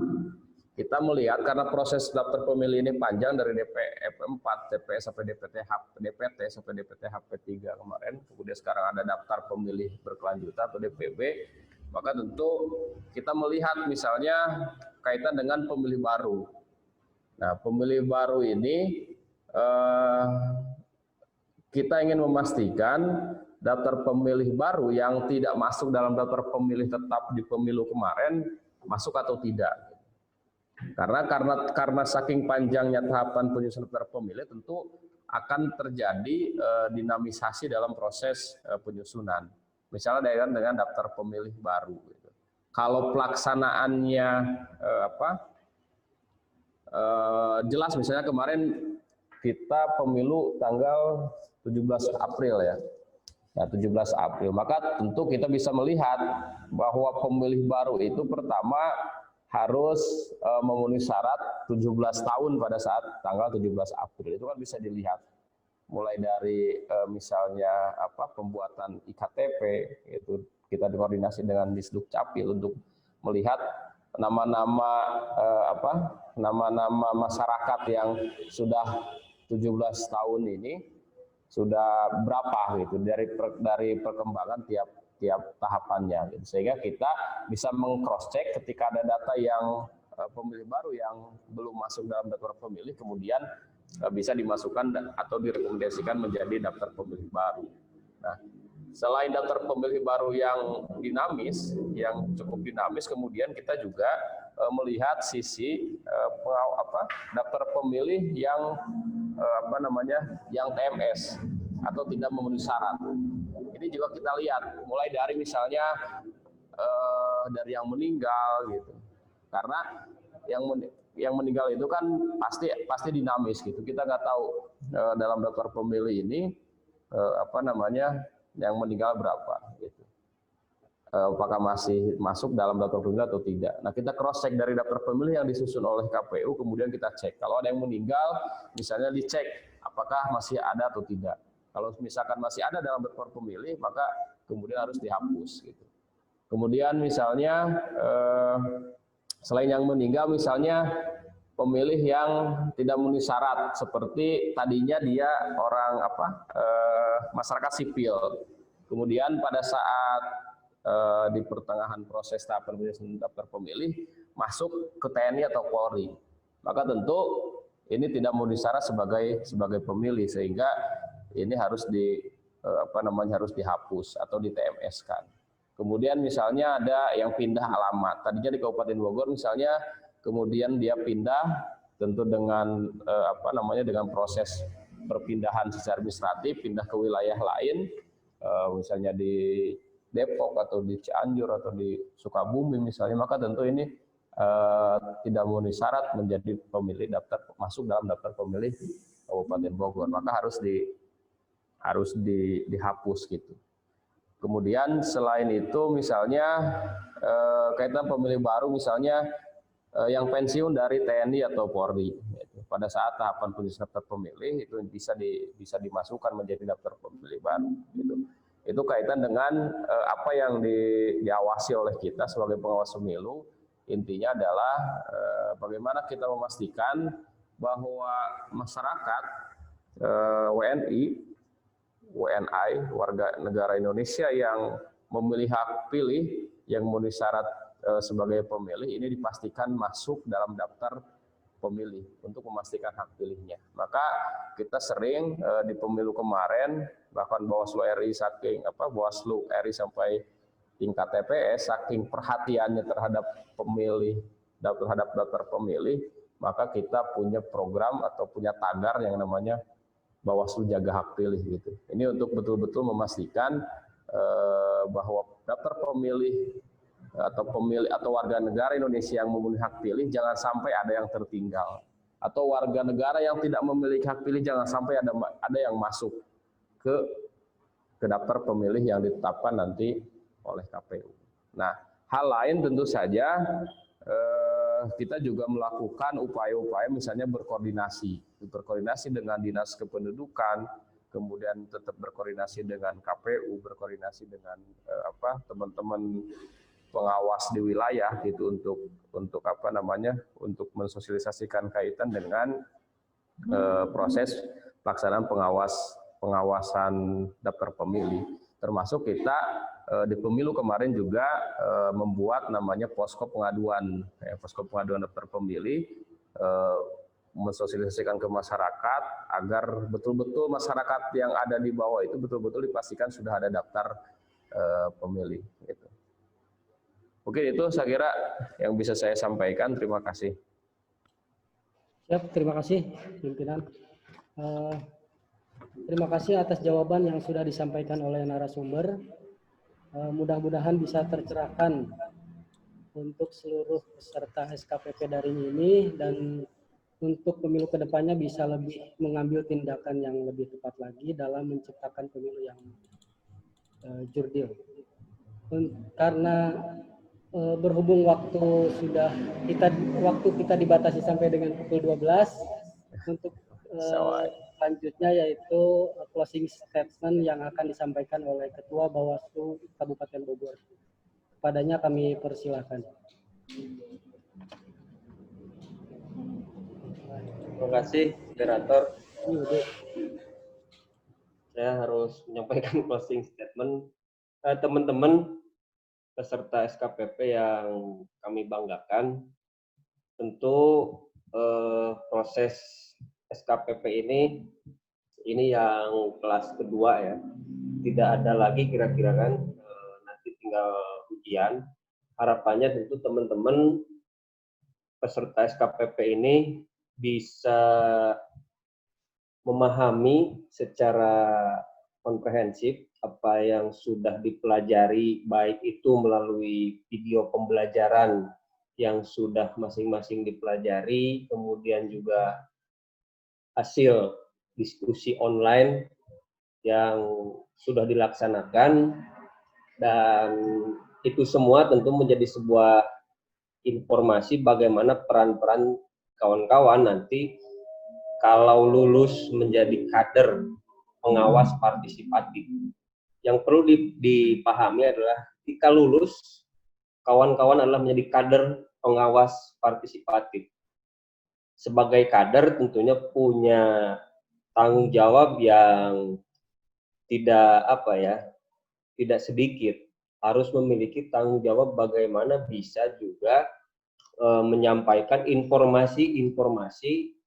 kita melihat karena proses daftar pemilih ini panjang dari DPF 4, TPS sampai DPT sampai DPTH P3 kemarin, kemudian sekarang ada daftar pemilih berkelanjutan atau DPB, maka tentu kita melihat misalnya kaitan dengan pemilih baru. Nah, pemilih baru ini kita ingin memastikan daftar pemilih baru yang tidak masuk dalam daftar pemilih tetap di pemilu kemarin masuk atau tidak. Karena saking panjangnya tahapan penyusunan daftar pemilih tentu akan terjadi dinamisasi dalam proses penyusunan. Misalnya dengan daftar pemilih baru. Gitu. Kalau pelaksanaannya jelas, misalnya kemarin kita pemilu tanggal 17 April ya. Nah, 17 April, maka tentu kita bisa melihat bahwa pemilih baru itu pertama harus memenuhi syarat 17 tahun pada saat tanggal 17 April. Itu kan bisa dilihat. Mulai dari misalnya pembuatan IKTP, itu kita koordinasi dengan Disduk Capil untuk melihat nama-nama masyarakat yang sudah 17 tahun ini sudah berapa gitu dari perkembangan tiap tahapannya, gitu. Sehingga kita bisa meng-cross check ketika ada data yang pemilih baru yang belum masuk dalam daftar pemilih, kemudian bisa dimasukkan atau direkomendasikan menjadi daftar pemilih baru. Nah, selain daftar pemilih baru yang dinamis, yang cukup dinamis, kemudian kita juga melihat sisi daftar pemilih yang yang TMS atau tidak memenuhi syarat. Ini juga kita lihat, mulai dari misalnya dari yang meninggal, gitu. Karena yang meninggal itu kan pasti dinamis, gitu. Kita nggak tahu dalam daftar pemilih ini yang meninggal berapa, gitu. Apakah masih masuk dalam daftar pemilih atau tidak. Nah, kita cross check dari daftar pemilih yang disusun oleh KPU, kemudian kita cek. Kalau ada yang meninggal, misalnya dicek apakah masih ada atau tidak. Kalau misalkan masih ada dalam daftar pemilih, maka kemudian harus dihapus, gitu. Kemudian misalnya selain yang meninggal, misalnya pemilih yang tidak memenuhi syarat, seperti tadinya dia orang masyarakat sipil. Kemudian pada saat di pertengahan proses tahapan penyusunan daftar pemilih masuk ke TNI atau Polri, maka tentu ini tidak memenuhi syarat sebagai pemilih, sehingga ini harus harus dihapus atau di TMS-kan. Kemudian misalnya ada yang pindah alamat, tadinya di Kabupaten Bogor misalnya, kemudian dia pindah tentu dengan dengan proses perpindahan secara administratif, pindah ke wilayah lain, misalnya di Depok atau di Cianjur atau di Sukabumi misalnya, maka tentu ini tidak memenuhi syarat menjadi pemilih masuk dalam daftar pemilih Kabupaten Bogor, maka harus dihapus, gitu. Kemudian selain itu misalnya kaitan pemilih baru misalnya yang pensiun dari TNI atau Polri, gitu. Pada saat tahapan penyusunan daftar pemilih itu bisa dimasukkan menjadi daftar pemilih baru, gitu. Itu kaitan dengan apa yang diawasi oleh kita sebagai pengawas pemilu. Intinya adalah bagaimana kita memastikan bahwa masyarakat WNI, warga negara Indonesia yang memilih hak pilih, yang memenuhi syarat sebagai pemilih, ini dipastikan masuk dalam daftar pemilih untuk memastikan hak pilihnya. Maka kita sering di pemilu kemarin, bahkan Bawaslu RI Bawaslu RI sampai tingkat TPS, saking perhatiannya terhadap pemilih terhadap daftar pemilih, maka kita punya program atau punya tagar yang namanya Bawaslu Jaga Hak Pilih gitu. Ini untuk betul-betul memastikan bahwa daftar pemilih atau warga negara Indonesia yang memenuhi hak pilih jangan sampai ada yang tertinggal, atau warga negara yang tidak memiliki hak pilih jangan sampai ada yang masuk ke daftar pemilih yang ditetapkan nanti oleh KPU. Nah, hal lain tentu saja kita juga melakukan upaya-upaya misalnya berkoordinasi dengan Dinas Kependudukan, kemudian tetap berkoordinasi dengan KPU, berkoordinasi dengan teman-teman pengawas di wilayah gitu untuk untuk mensosialisasikan kaitan dengan proses pelaksanaan pengawasan daftar pemilih. Termasuk kita di pemilu kemarin juga membuat namanya posko pengaduan daftar pemilih, mensosialisasikan ke masyarakat agar betul-betul masyarakat yang ada di bawah itu betul-betul dipastikan sudah ada daftar pemilih. Gitu. Mungkin itu saya kira yang bisa saya sampaikan. Terima kasih. Siap, terima kasih pimpinan. Terima kasih atas jawaban yang sudah disampaikan oleh narasumber. Mudah-mudahan bisa tercerahkan untuk seluruh peserta SKPP daring ini, dan untuk pemilu kedepannya bisa lebih mengambil tindakan yang lebih tepat lagi dalam menciptakan pemilu yang jurdil. Karena berhubung waktu kita dibatasi sampai dengan pukul 12, untuk selanjutnya yaitu closing statement yang akan disampaikan oleh Ketua Bawaslu Kabupaten Bogor. Padanya kami persilahkan. Terima kasih, moderator. Saya harus menyampaikan closing statement. Teman-teman peserta SKPP yang kami banggakan, tentu proses SKPP ini yang kelas kedua ya, tidak ada lagi kira-kira kan nanti tinggal ujian. Harapannya tentu teman-teman peserta SKPP ini bisa memahami secara komprehensif apa yang sudah dipelajari, baik itu melalui video pembelajaran yang sudah masing-masing dipelajari, kemudian juga hasil diskusi online yang sudah dilaksanakan, dan itu semua tentu menjadi sebuah informasi bagaimana peran-peran kawan-kawan nanti kalau lulus menjadi kader pengawas partisipatif. Yang perlu dipahami adalah ketika lulus, kawan-kawan adalah menjadi kader pengawas partisipatif. Sebagai kader tentunya punya tanggung jawab yang tidak sedikit. Harus memiliki tanggung jawab bagaimana bisa juga menyampaikan informasi-informasi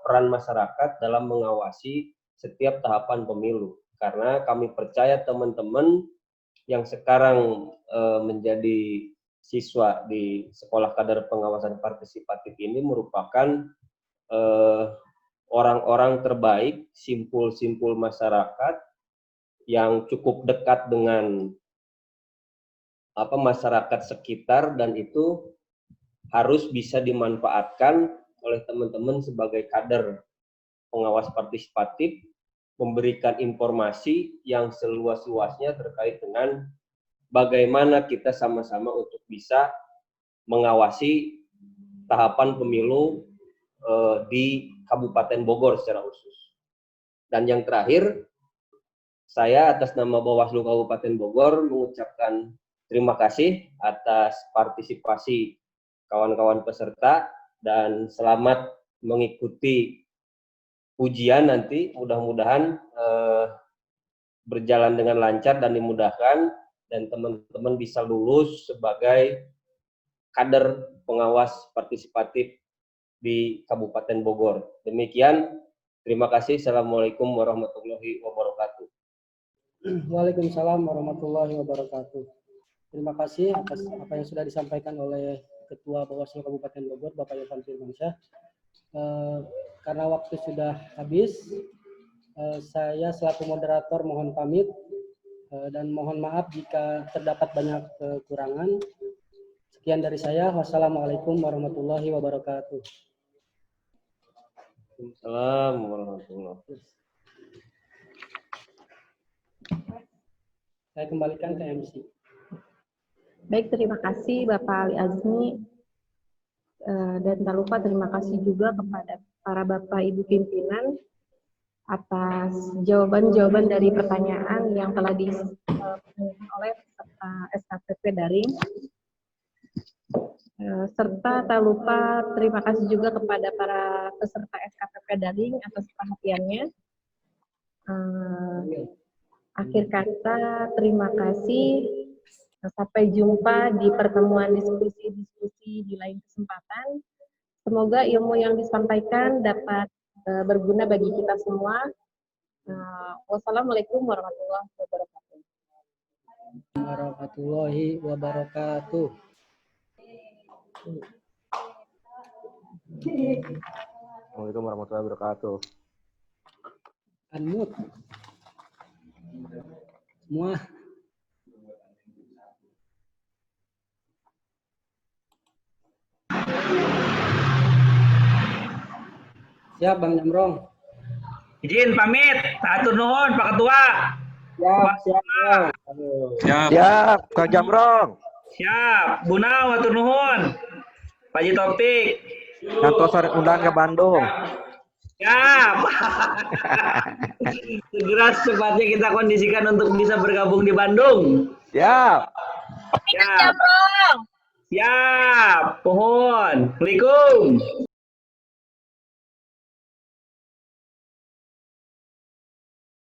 peran masyarakat dalam mengawasi setiap tahapan pemilu. Karena kami percaya teman-teman yang sekarang menjadi siswa di Sekolah Kader Pengawasan Partisipatif ini merupakan orang-orang terbaik, simpul-simpul masyarakat yang cukup dekat dengan masyarakat sekitar, dan itu harus bisa dimanfaatkan oleh teman-teman sebagai kader pengawas partisipatif, memberikan informasi yang seluas-luasnya terkait dengan bagaimana kita sama-sama untuk bisa mengawasi tahapan pemilu di Kabupaten Bogor secara khusus. Dan yang terakhir, saya atas nama Bawaslu Kabupaten Bogor mengucapkan terima kasih atas partisipasi kawan-kawan peserta, dan selamat mengikuti ujian nanti. Mudah-mudahan berjalan dengan lancar dan dimudahkan, dan teman-teman bisa lulus sebagai kader pengawas partisipatif di Kabupaten Bogor. Demikian, terima kasih. Assalamualaikum warahmatullahi wabarakatuh. Waalaikumsalam warahmatullahi wabarakatuh. Terima kasih atas apa yang sudah disampaikan oleh Ketua Bawaslu Kabupaten Bogor, Bapak Irfan Firmansyah. Karena waktu sudah habis, saya selaku moderator mohon pamit dan mohon maaf jika terdapat banyak kekurangan. Sekian dari saya. Wassalamualaikum warahmatullahi wabarakatuh. Assalamualaikum warahmatullahi wabarakatuh. Saya kembalikan ke MC. Baik, terima kasih Bapak Ali Azmi. Dan tak lupa terima kasih juga kepada para Bapak Ibu pimpinan atas jawaban-jawaban dari pertanyaan yang telah disampaikan oleh peserta SKPP daring. Serta tak lupa terima kasih juga kepada para peserta SKPP daring atas perhatiannya. Akhir kata, terima kasih. Sampai jumpa di pertemuan diskusi-diskusi di lain kesempatan. Semoga ilmu yang disampaikan dapat berguna bagi kita semua. Wassalamualaikum warahmatullahi wabarakatuh. Warahmatullahi wabarakatuh. Assalamualaikum warahmatullahi wabarakatuh. Unmute. Semua. Siap, Bang Jamrong. Izin pamit, atur nuhun Pak Ketua. Siap. Siap, Kang Jamrong. Siap, Bunau atur nuhun. Pak Haji Taufik. Ngantos undang ke Bandung. Siap. Segera secepatnya kita kondisikan untuk bisa bergabung di Bandung. Siap. Siap. Siap. Pohon. Assalamualaikum.